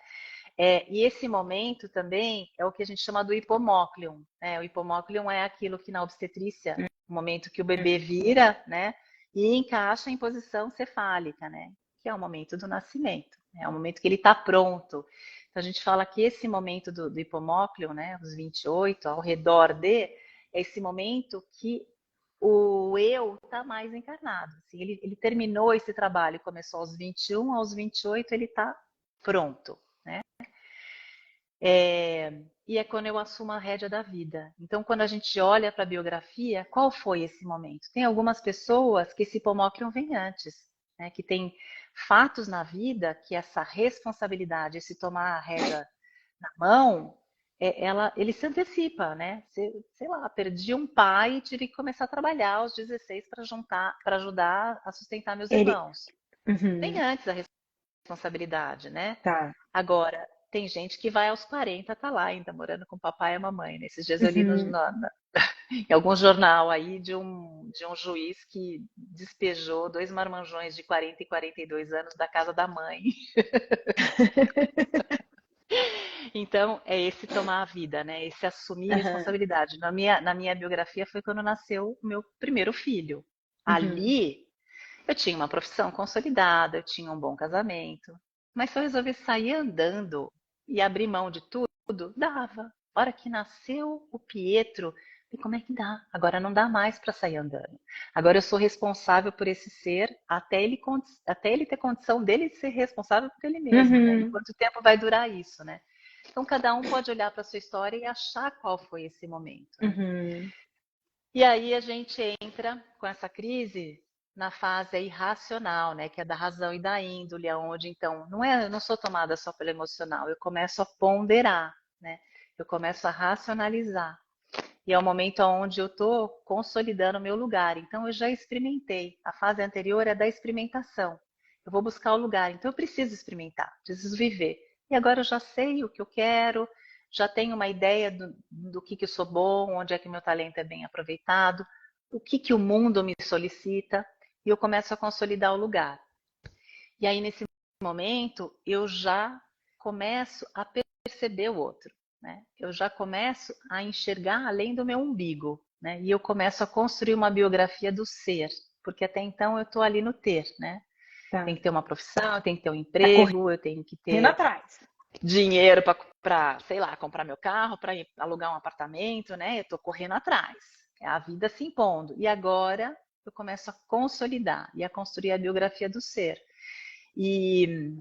E esse momento também é o que a gente chama do hipomócleon, né? O hipomócleon é aquilo que na obstetrícia, o momento que o bebê vira, né? E encaixa em posição cefálica, né? Que é o momento do nascimento, né? É o momento que ele está pronto. Então a gente fala que esse momento do hipomócleon, né? Os 28, ao redor é esse momento que o eu está mais encarnado. Assim, ele terminou esse trabalho, começou aos 21, aos 28 ele está pronto, né? E é quando eu assumo a rédea da vida. Então, quando a gente olha para a biografia, qual foi esse momento? Tem algumas pessoas que esse hipomócreon vem antes, né? Que tem fatos na vida que essa responsabilidade, esse tomar a rédea na mão, ele se antecipa, né? Sei lá, perdi um pai e tive que começar a trabalhar aos 16 para ajudar a sustentar meus Ele. irmãos. Uhum, Vem antes a responsabilidade, né? tá. Agora, tem gente que vai aos 40, tá lá ainda morando com o papai e a mamãe. Nesses dias eu li Uhum. em algum jornal aí de um juiz que despejou dois marmanjões de 40 e 42 anos da casa da mãe. Então, é esse tomar a vida, né? Esse assumir Aham. responsabilidade. Na minha biografia foi quando nasceu o meu primeiro filho. Uhum. Ali, eu tinha uma profissão consolidada, eu tinha um bom casamento, mas se eu resolver sair andando e abrir mão de tudo, dava. A hora que nasceu o Pietro, e como é que dá? Agora não dá mais para sair andando. Agora eu sou responsável por esse ser até ele ter condição dele ser responsável por ele mesmo, né? E Uhum. quanto tempo vai durar isso, né? Então cada um pode olhar para sua história e achar qual foi esse momento, né? Uhum. E aí a gente entra com essa crise na fase irracional, né, que é da razão e da índole, onde então eu não sou tomada só pelo emocional, eu começo a ponderar, né? Eu começo a racionalizar. E é o momento onde eu estou consolidando o meu lugar. Então eu já experimentei. A fase anterior é da experimentação. Eu vou buscar o lugar, então eu preciso experimentar, preciso viver. E agora eu já sei o que eu quero, já tenho uma ideia do que eu sou bom, onde é que meu talento é bem aproveitado, o que o mundo me solicita, e eu começo a consolidar o lugar. E aí, nesse momento, eu já começo a perceber o outro, né? Eu já começo a enxergar além do meu umbigo, né? E eu começo a construir uma biografia do ser, porque até então eu estou ali no ter, né? Tem Tá. que ter uma profissão, eu tenho que ter um Tá emprego, eu tenho que correndo ter atrás. dinheiro para, sei lá, comprar meu carro, para alugar um apartamento, né? Eu estou correndo atrás. É a vida se impondo. E agora eu começo a consolidar e a construir a biografia do ser. E,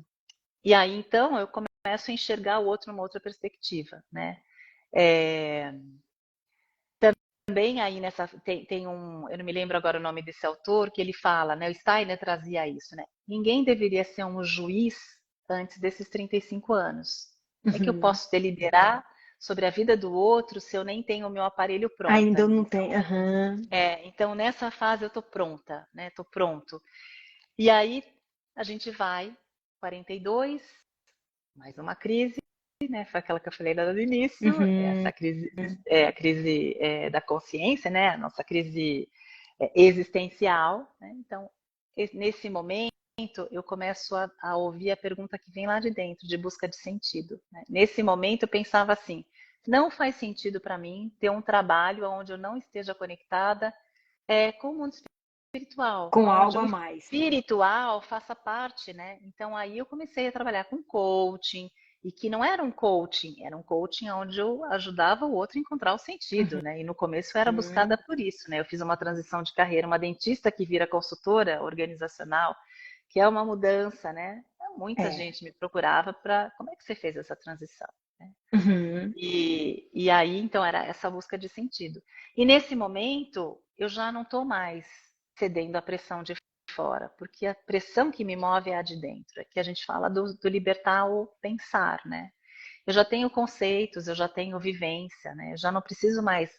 e aí, então, eu começo a enxergar o outro numa outra perspectiva, né? É, também aí tem eu não me lembro agora o nome desse autor, que ele fala, né? O Steiner trazia isso, né? Ninguém deveria ser um juiz antes desses 35 anos. É que eu Uhum. posso deliberar sobre a vida do outro se eu nem tenho o meu aparelho pronto Ainda não ainda. tem. Aham. Então nessa fase eu tô pronta, né? Tô pronto. E aí a gente vai, 42, mais uma crise, né? Foi aquela que eu falei lá no início, Uhum. essa crise é a crise da consciência, né? A nossa crise existencial, né? Então, nesse momento, eu começo a ouvir a pergunta que vem lá de dentro, de busca de sentido, né? Nesse momento, eu pensava assim: não faz sentido para mim ter um trabalho onde eu não esteja conectada com o mundo espiritual, Com onde algo o a mais. espiritual faça parte, né? Então aí eu comecei a trabalhar com coaching, E que não era um coaching onde eu ajudava o outro a encontrar o sentido, né? E no começo eu era buscada Uhum. por isso, né? Eu fiz uma transição de carreira, uma dentista que vira consultora organizacional, que é uma mudança, né? Muita É. gente me procurava para como é que você fez essa transição? Né? Uhum. E aí, então, era essa busca de sentido. E nesse momento, eu já não estou mais cedendo à pressão de fora, porque a pressão que me move é a de dentro, é que a gente fala do libertar o pensar, né? Eu já tenho conceitos, eu já tenho vivência, né? Eu já não preciso mais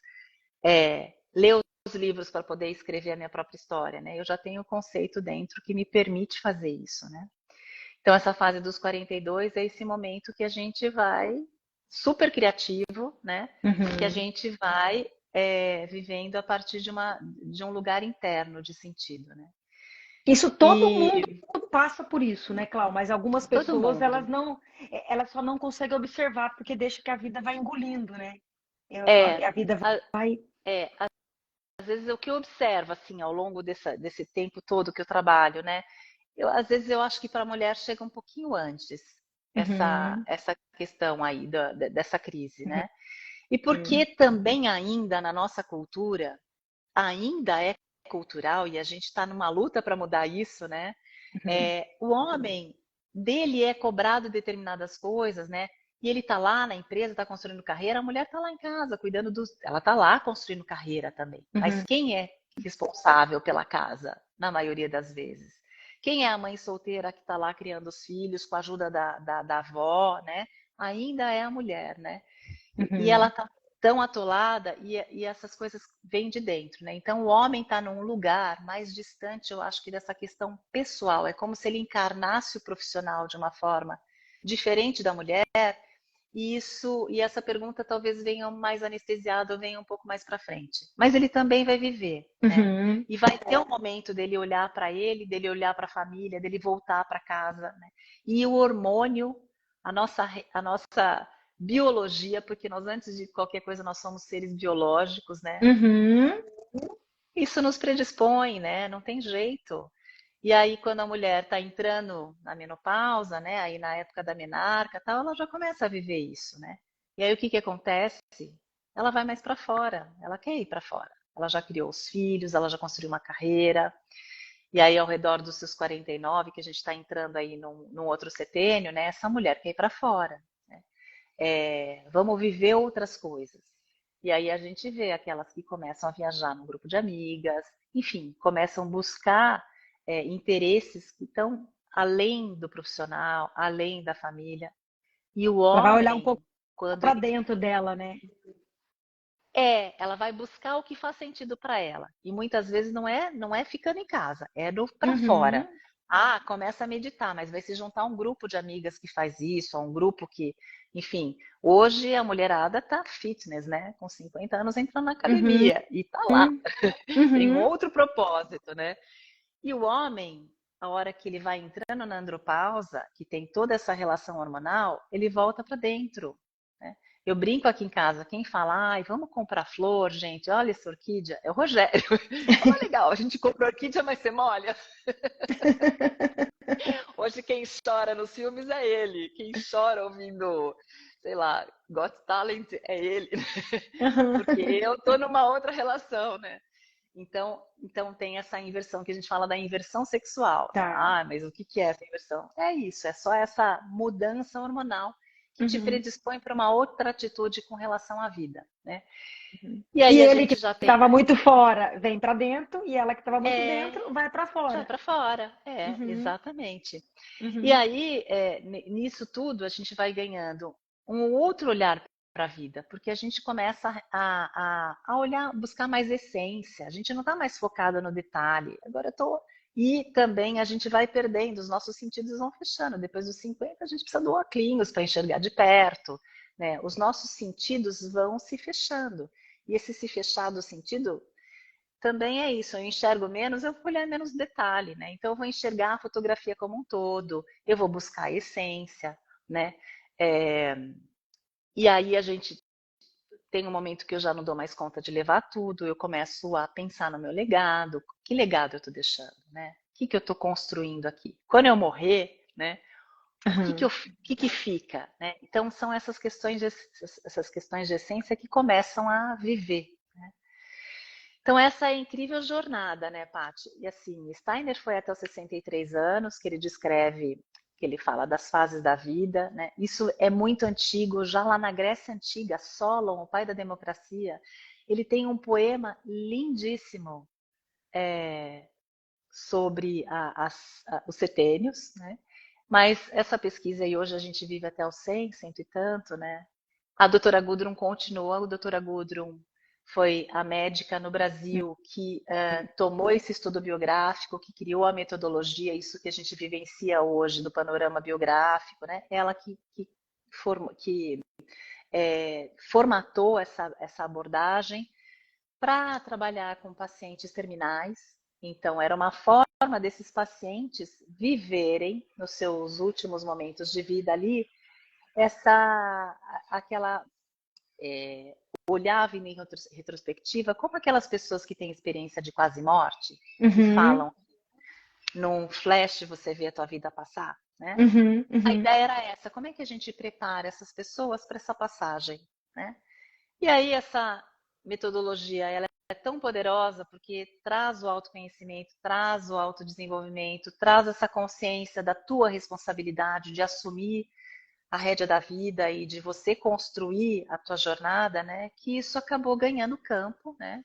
ler os livros para poder escrever a minha própria história, né? Eu já tenho o conceito dentro que me permite fazer isso, né? Então, essa fase dos 42 é esse momento que a gente vai super criativo, né? Que a Uhum. gente vai vivendo a partir de um lugar interno de sentido, né? Isso todo mundo E passa por isso, né, Clau? Mas algumas todo pessoas, mundo. elas só não conseguem observar porque deixa que a vida vai engolindo, né? É, A vida a- vai. é, às vezes o que eu observo, assim, ao longo desse tempo todo que eu trabalho, né? Às vezes eu acho que para a mulher chega um pouquinho antes Uhum, essa questão aí dessa crise, uhum, né? E porque também ainda na nossa cultura, ainda é cultural e a gente está numa luta para mudar isso, né? uhum, O homem dele é cobrado determinadas coisas, né? E ele está lá na empresa, está construindo carreira, a mulher está lá em casa, cuidando dos. Ela está lá construindo carreira também. Mas uhum, quem é responsável pela casa, na maioria das vezes? Quem é a mãe solteira que está lá criando os filhos com a ajuda da avó, né? Ainda é a mulher, né? E ela uhum. está tão atolada e essas coisas vêm de dentro, né? Então o homem está num lugar mais distante, eu acho que dessa questão pessoal. É como se ele encarnasse o profissional de uma forma diferente da mulher. E essa pergunta talvez venha mais anestesiada ou venha um pouco mais para frente. Mas ele também vai viver, né? Uhum. E vai ter um momento dele olhar para ele, dele olhar para a família, dele voltar para casa, né? E o hormônio, a nossa biologia, porque nós antes de qualquer coisa nós somos seres biológicos, né? Uhum. Isso nos predispõe, né? Não tem jeito. E aí, quando a mulher está entrando na menopausa, né? Aí na época da menarca, tal, ela já começa a viver isso, né? E aí o que que acontece? Ela vai mais para fora. Ela quer ir para fora. Ela já criou os filhos, ela já construiu uma carreira. E aí, ao redor dos seus 49, que a gente está entrando aí num outro setênio, né? Essa mulher quer ir para fora. Né? Vamos viver outras coisas. E aí a gente vê aquelas que começam a viajar num grupo de amigas, enfim, começam a buscar interesses que estão além do profissional, além da família. E o Ela vai olhar um homem, pouco quando para ele dentro dela, né? ela vai buscar o que faz sentido para ela. E muitas vezes não é ficando em casa, é do para Uhum, fora. Ah, começa a meditar, mas vai se juntar um grupo de amigas que faz isso, um grupo que, enfim, hoje a mulherada tá fitness, né? Com 50 anos entrando na uhum, academia e tá lá. Tem um uhum. outro propósito, né? E o homem, a hora que ele vai entrando na andropausa, que tem toda essa relação hormonal, ele volta para dentro, né? Eu brinco aqui em casa, quem fala, ai, vamos comprar flor, gente, olha essa orquídea, é o Rogério. Fala, legal, a gente compra orquídea, mas você molha. Hoje quem chora nos filmes é ele, quem chora ouvindo, sei lá, Got Talent é ele, Uhum. porque eu tô numa outra relação, né? Então tem essa inversão que a gente fala da inversão sexual. Tá. Ah, mas o que é essa inversão? É isso, é só essa mudança hormonal que te Uhum, predispõe para uma outra atitude com relação à vida, né? uhum. E E aí a ele que gente já tem estava muito fora vem para dentro e ela que estava muito é dentro vai para vai fora. para fora, Uhum, exatamente. E uhum. aí nisso tudo a gente vai ganhando um outro olhar para a vida, porque a gente começa a olhar, buscar mais essência. A gente não está mais focada no detalhe. Agora eu tô e também a gente vai perdendo, os nossos sentidos vão fechando. Depois dos 50, a gente precisa do óculos para enxergar de perto, né? Os nossos sentidos vão se fechando. E esse se fechar do sentido também é isso, eu enxergo menos, eu vou olhar menos detalhe, né? Então eu vou enxergar a fotografia como um todo, eu vou buscar a essência, né? É, e aí a gente tem um momento que eu já não dou mais conta de levar tudo, eu começo a pensar no meu legado, que legado eu estou deixando, né? O que eu estou construindo aqui? Quando eu morrer, né? O que fica, né? Então são essas questões de essência que começam a viver. Então, essa é a incrível jornada, né, Paty? E assim, Steiner foi até os 63 anos, que ele descreve, que ele fala das fases da vida, né? Isso é muito antigo, já lá na Grécia Antiga, Solon, o pai da democracia, ele tem um poema lindíssimo sobre os setênios, né? Mas essa pesquisa, e hoje a gente vive até os 100, cento e tanto, né? A doutora Gudrun continua, a doutora Gudrun foi a médica no Brasil que tomou esse estudo biográfico, que criou a metodologia, isso que a gente vivencia hoje do panorama biográfico, né? Ela que formatou essa abordagem para trabalhar com pacientes terminais. Então, era uma forma desses pacientes viverem nos seus últimos momentos de vida ali olhava em retrospectiva como aquelas pessoas que têm experiência de quase morte, que falam num flash você vê a tua vida passar, né? A ideia era essa, como é que a gente prepara essas pessoas para essa passagem, né? E aí essa metodologia, ela é tão poderosa porque traz o autoconhecimento, traz o autodesenvolvimento, traz essa consciência da tua responsabilidade de assumir a rédea da vida e de você construir a tua jornada, né? Que isso acabou ganhando campo, né?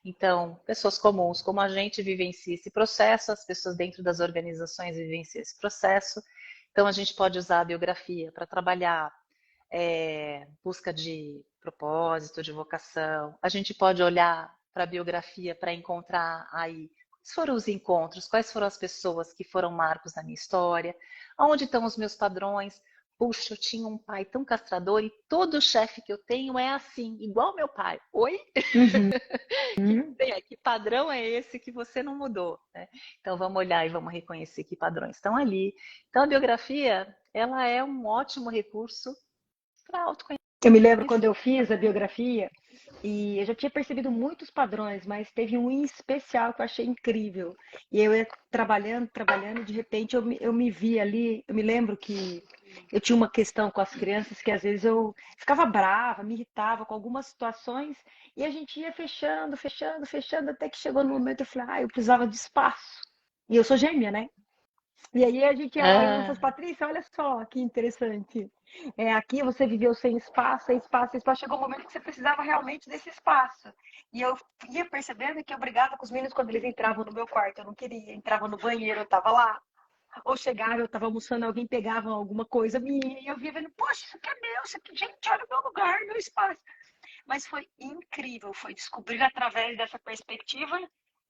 Então, pessoas comuns como a gente vivencia esse processo, as pessoas dentro das organizações vivenciam esse processo. Então, a gente pode usar a biografia para trabalhar busca de propósito, de vocação. A gente pode olhar para a biografia para encontrar aí quais foram os encontros, quais foram as pessoas que foram marcos na minha história, onde estão os meus padrões. Puxa, eu tinha um pai tão castrador e todo chefe que eu tenho é assim, igual meu pai. Oi? Que padrão é esse que você não mudou? Né? Então vamos olhar e vamos reconhecer que padrões estão ali. Então a biografia, ela é um ótimo recurso para autoconhecimento. Eu me lembro quando eu fiz a biografia e eu já tinha percebido muitos padrões, mas teve um em especial que eu achei incrível. E eu ia trabalhando, e de repente eu me vi ali. Eu me lembro que eu tinha uma questão com as crianças que às vezes eu ficava brava, me irritava com algumas situações e a gente ia fechando, até que chegou no momento eu falei, eu precisava de espaço. E eu sou gêmea, né? E aí a gente, aí ela falou, Patrícia, olha só que interessante. Aqui você viveu sem espaço, chegou um momento que você precisava realmente desse espaço. E eu ia percebendo que eu brigava com os meninos quando eles entravam no meu quarto, eu não queria, entrava no banheiro, eu tava lá. Ou chegava, eu tava almoçando, alguém pegava alguma coisa minha, e eu via vendo, poxa, isso aqui é meu, isso aqui, gente, olha o meu lugar, meu espaço. Mas foi incrível, foi descobrir através dessa perspectiva.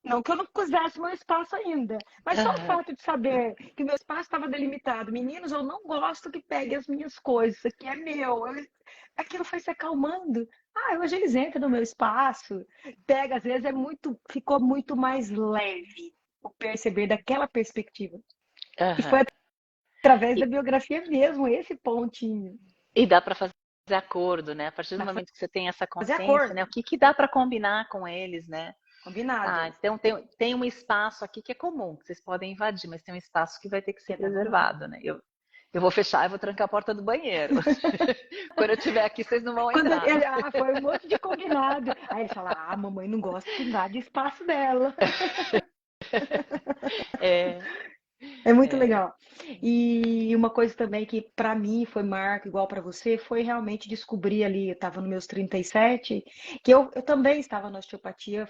Não que eu não quisesse meu espaço ainda, mas só o fato de saber que meu espaço estava delimitado. Meninos, eu não gosto que peguem as minhas coisas, isso aqui é meu. Aquilo foi se acalmando. Hoje eles entram no meu espaço, pega, às vezes ficou muito mais leve o perceber daquela perspectiva. E foi através da biografia mesmo, esse pontinho. E dá para fazer acordo, né? A partir do momento que você tem essa consciência, né? O que dá para combinar com eles, né? Combinado. Então tem um espaço aqui que é comum, que vocês podem invadir, mas tem um espaço que vai ter que ser preservado, né? Eu vou fechar, eu vou trancar a porta do banheiro. Quando eu estiver aqui, vocês não vão entrar. Foi um monte de combinado. Aí ele fala, mamãe não gosta que invade o espaço dela. É muito legal. E uma coisa também que para mim foi marco, igual para você, foi realmente descobrir ali, eu estava nos meus 37, que eu também estava na osteopatia,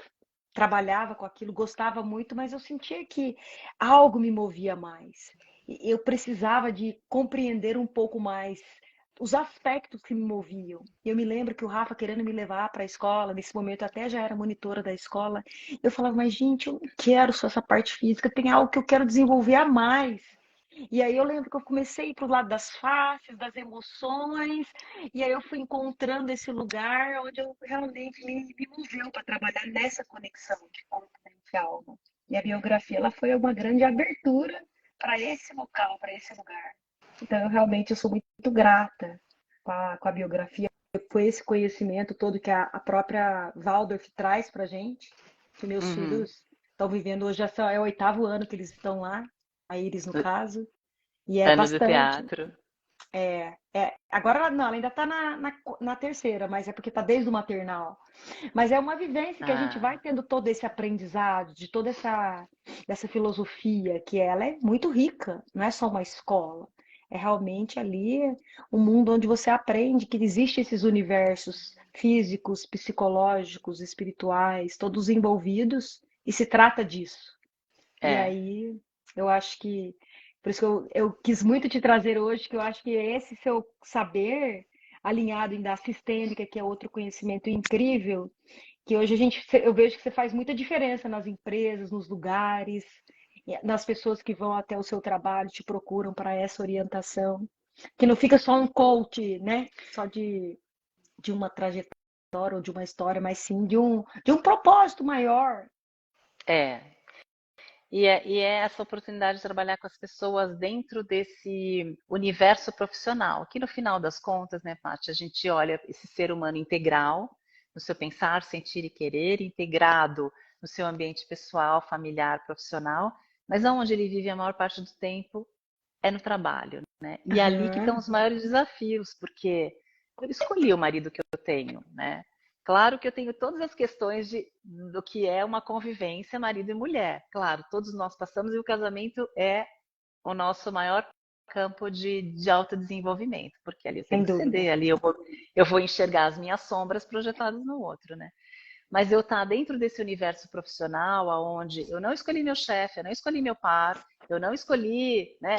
trabalhava com aquilo, gostava muito, mas eu sentia que algo me movia mais. Eu precisava de compreender um pouco mais os aspectos que me moviam. Eu me lembro que o Rafa querendo me levar para a escola, nesse momento eu até já era monitora da escola, eu falava, mas gente, eu não quero só essa parte física, tem algo que eu quero desenvolver a mais. E aí eu lembro que eu comecei a ir para o lado das faces, das emoções, e aí eu fui encontrando esse lugar onde eu realmente me moveu para trabalhar nessa conexão de corpo, mente e alma. E a biografia ela foi uma grande abertura para esse local, para esse lugar. Então eu sou muito grata com a biografia, foi esse conhecimento todo que a própria Waldorf traz para gente, que meus filhos estão vivendo hoje, já é o 8º ano que eles estão lá, a Iris no caso. E é Anos de bastante. teatro. Agora não, ela ainda está na terceira, mas é porque está desde o maternal. Mas é uma vivência que a gente vai Ah, tendo todo esse aprendizado, de toda dessa filosofia, que ela é muito rica, não é só uma escola. É realmente ali um mundo onde você aprende que existem esses universos físicos, psicológicos, espirituais, todos envolvidos, e se trata disso. E é. aí, eu acho que, por isso que eu quis muito te trazer hoje, que eu acho que esse seu saber alinhado em da sistêmica, que é outro conhecimento incrível, que hoje eu vejo que você faz muita diferença nas empresas, nos lugares, nas pessoas que vão até o seu trabalho, te procuram para essa orientação, que não fica só um coach, né? Só de uma trajetória ou de uma história, mas sim de um propósito maior. É. E é essa oportunidade de trabalhar com as pessoas dentro desse universo profissional, que no final das contas, né, Paty, a gente olha esse ser humano integral, no seu pensar, sentir e querer, integrado no seu ambiente pessoal, familiar, profissional, mas aonde ele vive a maior parte do tempo é no trabalho, né? E é ali que estão Aham. os maiores desafios, porque eu escolhi o marido que eu tenho, né? Claro que eu tenho todas as questões do que é uma convivência marido e mulher. Claro, todos nós passamos e o casamento é o nosso maior campo de autodesenvolvimento, porque ali eu tenho Sem que dúvida. ceder, ali eu vou enxergar as minhas sombras projetadas no outro, né? Mas eu estar dentro desse universo profissional, aonde eu não escolhi meu chefe, eu não escolhi meu par, eu não escolhi, né,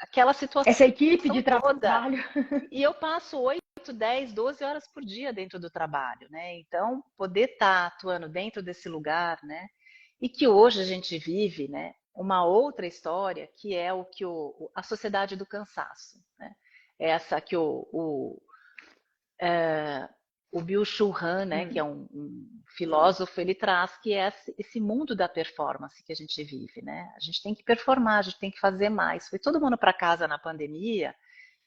aquela situação Essa equipe de toda. trabalho. E eu passo 8, 10, 12 horas por dia dentro do trabalho, né? Então, poder estar atuando dentro desse lugar, né? E que hoje a gente vive, né? Uma outra história que é o que a sociedade do cansaço, né? Essa que o Byung-Chul Han, né, que é Hum. um filósofo, ele traz que é esse mundo da performance que a gente vive, né? A gente tem que performar, a gente tem que fazer mais. Foi todo mundo para casa na pandemia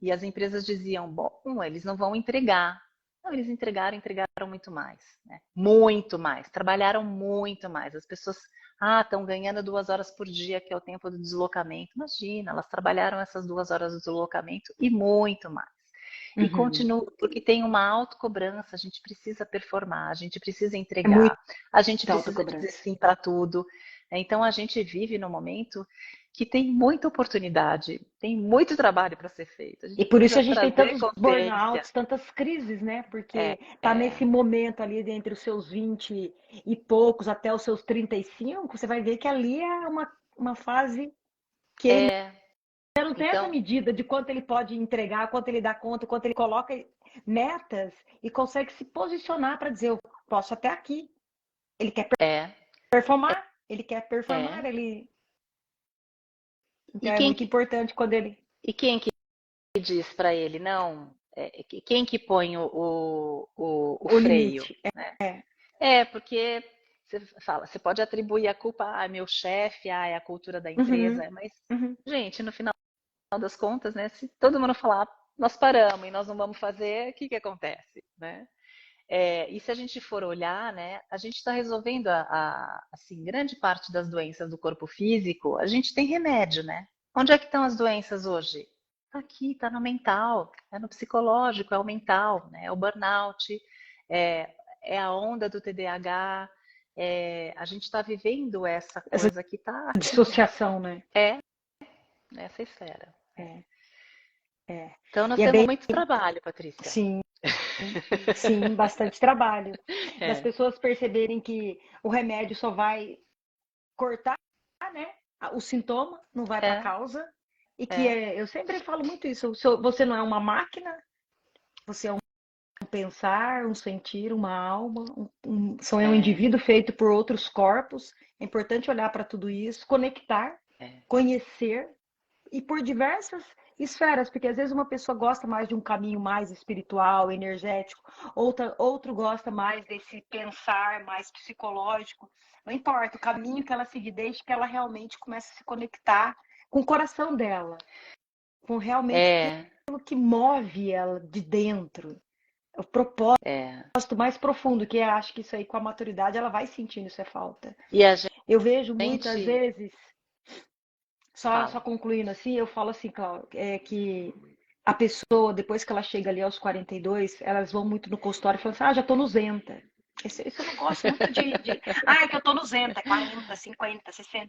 e as empresas diziam, bom, eles não vão entregar. Não, eles entregaram muito mais, né? Muito mais, trabalharam muito mais. As pessoas, estão ganhando 2 horas por dia, que é o tempo do deslocamento. Imagina, elas trabalharam essas 2 horas do deslocamento e muito mais. E Uhum. continua, porque tem uma autocobrança, a gente precisa performar, a gente precisa É muita entregar, a gente precisa dizer autocobrança. sim para tudo. Então a gente vive num momento que tem muita oportunidade, tem muito trabalho para ser feito. A E gente por isso precisa a gente tem trazer tantos consciência. burnouts, tantas crises, né? É, Porque tá nesse é, momento ali entre os seus 20 e poucos até os seus 35, você vai ver que ali é uma fase que ele é. não tem essa Então, medida de quanto ele pode entregar, quanto ele dá conta, quanto ele coloca metas e consegue se posicionar para dizer, eu posso até aqui. Ele quer é, performar, ele quer performar, é. ele. E Então é quem muito que, importante quando ele. e quem que diz para ele, não? Quem que põe o O freio? limite. Né? É. Porque você fala, você pode atribuir a culpa, meu chefe, é a cultura da Uhum, empresa, mas, uhum. gente, no final das contas, né, se todo mundo falar, nós paramos e nós não vamos fazer, o que que acontece, né? E se a gente for olhar, né, a gente está resolvendo assim, grande parte das doenças do corpo físico, a gente tem remédio, né? Onde é que estão as doenças hoje? Está aqui, está no mental, é no psicológico, é o mental, né? É o burnout, é, é a onda do TDAH, a gente está vivendo essa Essa coisa que está aqui, dissociação, né? é nessa esfera. É, é. Então nós E é temos bem, muito trabalho, Patrícia. sim, sim, bastante trabalho. Das É, pessoas perceberem que o remédio só vai cortar, né, o sintoma, não vai para a é, causa. E que é, eu sempre falo muito isso, você não é uma máquina, você é um pensar, um sentir, uma alma, é um é, indivíduo feito por outros corpos. É importante olhar para tudo isso, conectar, é. conhecer e por diversas esferas, porque às vezes uma pessoa gosta mais de um caminho mais espiritual, energético, outro gosta mais desse pensar mais psicológico. Não importa o caminho que ela seguir, desde que ela realmente comece a se conectar com o coração dela, com realmente É, aquilo que move ela de dentro. O propósito é. mais profundo, que eu acho que isso aí com a maturidade ela vai sentindo isso é falta. E a Eu vejo muitas gente, vezes Só Fala. concluindo assim, eu falo assim, Cláudio, que a pessoa, depois que ela chega ali aos 42, elas vão muito no consultório e falam assim, já tô no Zenta. Esse eu não gosto muito é que eu tô no Zenta, 40, 50, 60.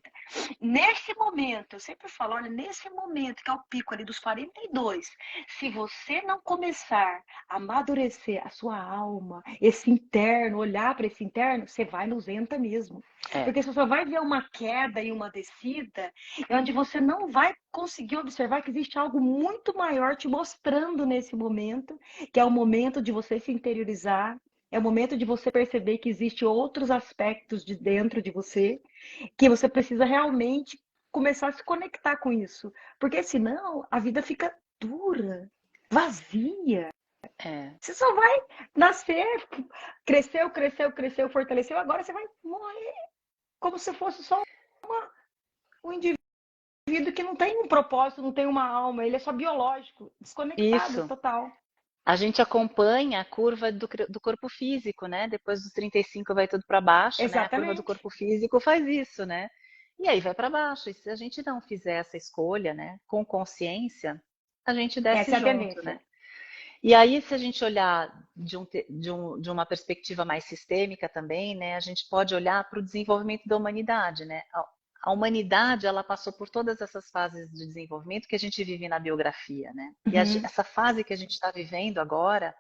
Nesse momento, eu sempre falo, olha, nesse momento que é o pico ali dos 42, se você não começar a amadurecer a sua alma, esse interno, olhar para esse interno, você vai no Zenta mesmo. É, Porque você só vai ver uma queda e uma descida, onde você não vai conseguir observar que existe algo muito maior te mostrando nesse momento, que é o momento de você se interiorizar, é o momento de você perceber que existem outros aspectos de dentro de você, que você precisa realmente começar a se conectar com isso. Porque senão a vida fica dura, vazia. é. Você só vai nascer, cresceu, cresceu, cresceu, fortaleceu, agora você vai morrer como se fosse só um indivíduo que não tem um propósito, não tem uma alma, ele é só biológico, desconectado Isso. total. A gente acompanha a curva do corpo físico, né? Depois dos 35 vai tudo para baixo, né? A curva do Exatamente. corpo físico faz isso, né? E aí vai para baixo. E se a gente não fizer essa escolha, né, com consciência, a gente desce Essa é a junto, né? tendência. E aí, se a gente olhar de uma perspectiva mais sistêmica também, né, a gente pode olhar para o desenvolvimento da humanidade, né? A humanidade, ela passou por todas essas fases de desenvolvimento que a gente vive na biografia, né? E Uhum. essa fase que a gente está vivendo agora,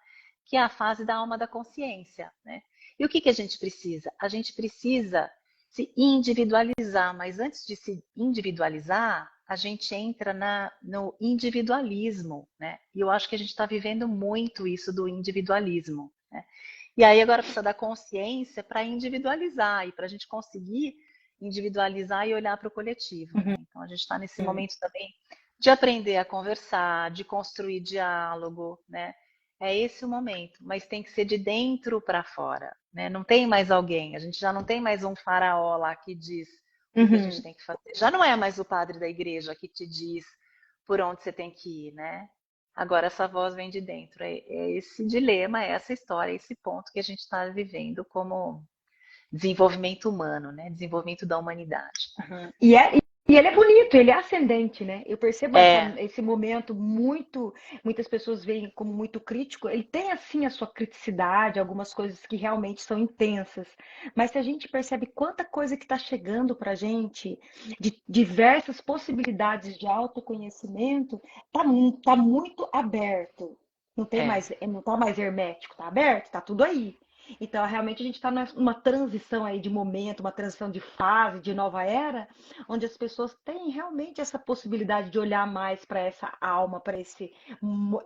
que é a fase da alma da consciência, né? E o que que a gente precisa? A gente precisa se individualizar, mas antes de se individualizar, a gente entra no individualismo, né? E eu acho que a gente está vivendo muito isso do individualismo, né? E aí agora precisa da consciência para individualizar e para a gente conseguir individualizar e olhar para o coletivo, né? Então a gente está nesse Uhum. momento também de aprender a conversar, de construir diálogo, né? É esse o momento, mas tem que ser de dentro para fora, né? Não tem mais alguém, a gente já não tem mais um faraó lá que diz o que a gente Uhum. tem que fazer. Já não é mais o padre da igreja que te diz por onde você tem que ir, né? Agora essa voz vem de dentro. É esse dilema, é essa história, é esse ponto que a gente está vivendo como desenvolvimento humano, né? Desenvolvimento da humanidade. Uhum. E ele é bonito, ele é ascendente, né? Eu percebo É, esse momento muito, muitas pessoas veem como muito crítico. Ele tem assim a sua criticidade, algumas coisas que realmente são intensas. Mas se a gente percebe quanta coisa que está chegando para a gente, de diversas possibilidades de autoconhecimento, tá muito aberto. é. Não tá mais hermético, tá aberto, tá tudo aí. Então, realmente, a gente está numa transição aí de momento, uma transição de fase, de nova era, onde as pessoas têm realmente essa possibilidade de olhar mais para essa alma, para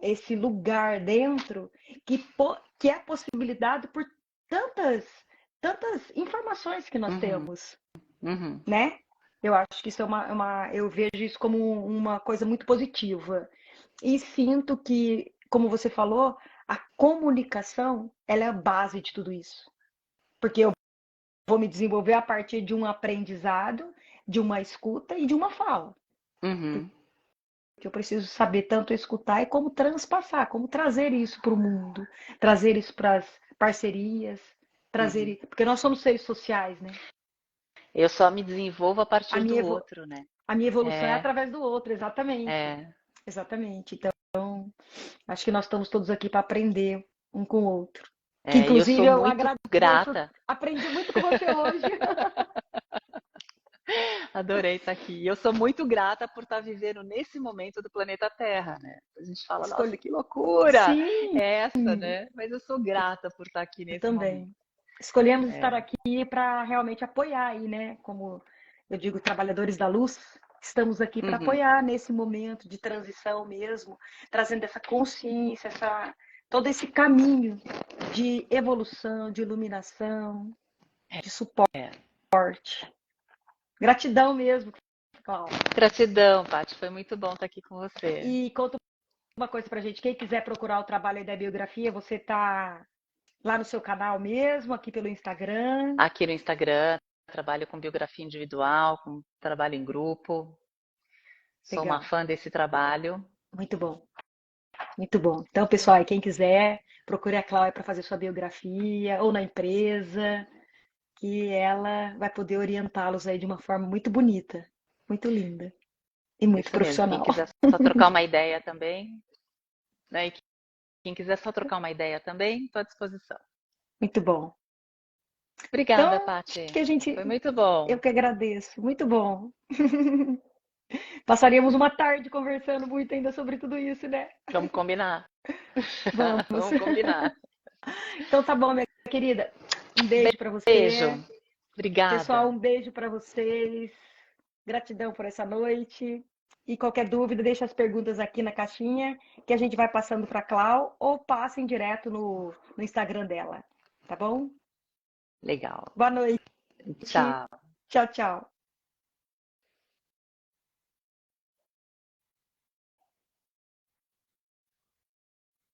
esse lugar dentro, que é possibilidade por tantas, tantas informações que nós Uhum, temos, uhum. né? Eu acho que isso eu vejo isso como uma coisa muito positiva. E sinto que, como você falou, a comunicação, ela é a base de tudo isso. Porque eu vou me desenvolver a partir de um aprendizado, de uma escuta e de uma fala. Uhum, Que eu preciso saber tanto escutar e como transpassar, como trazer isso para o mundo, trazer isso para as parcerias, uhum. porque nós somos seres sociais, né? Eu só me desenvolvo a A partir do minha, outro, né? a minha evolução é É, através do outro, exatamente. é, Exatamente. Então, acho que nós estamos todos aqui para aprender um com o outro. Que e eu inclusive sou eu muito agradeço, grata. aprendi muito com você hoje. Adorei estar aqui. E eu sou muito grata por estar vivendo nesse momento do planeta Terra, né? A gente fala, nossa, Escolhi. que loucura Sim, é essa, né? Mas eu sou grata por estar aqui eu nesse momento. também. Escolhemos estar É. aqui para realmente apoiar aí, né? Como eu digo, trabalhadores da luz, estamos aqui para Uhum. apoiar nesse momento de transição mesmo, trazendo essa consciência, todo esse caminho de evolução, de iluminação, de É. suporte. Gratidão mesmo, Cláudia. Gratidão, Paty. Foi muito bom estar aqui com você. E conta uma coisa pra gente, quem quiser procurar o trabalho aí da biografia, você tá lá no seu canal mesmo, aqui pelo Instagram. Aqui no Instagram, trabalho com biografia individual, com trabalho em grupo. Sou uma Legal, fã desse trabalho. muito bom, muito bom. Então, pessoal, aí, quem quiser, procure a Cláudia para fazer sua biografia ou na empresa, que ela vai poder orientá-los aí de uma forma muito bonita, muito linda. E muito Isso mesmo. Quem profissional. quiser só trocar uma ideia também, né? E quem quiser só trocar uma ideia também, estou à disposição. Muito bom. Obrigada, Então, acho Paty. que a gente. Foi muito bom. Eu que agradeço. Muito bom. Passaríamos uma tarde conversando muito ainda sobre tudo isso, né? Vamos combinar. Vamos. Vamos combinar. Então tá bom, minha querida. Um beijo para Beijo. você. Pessoal, Obrigada. um beijo para vocês. Gratidão por essa noite. E qualquer dúvida, deixa as perguntas aqui na caixinha que a gente vai passando para a Clau ou passem direto no Instagram dela. Tá bom? Legal. Boa noite. Tchau. Tchau, tchau.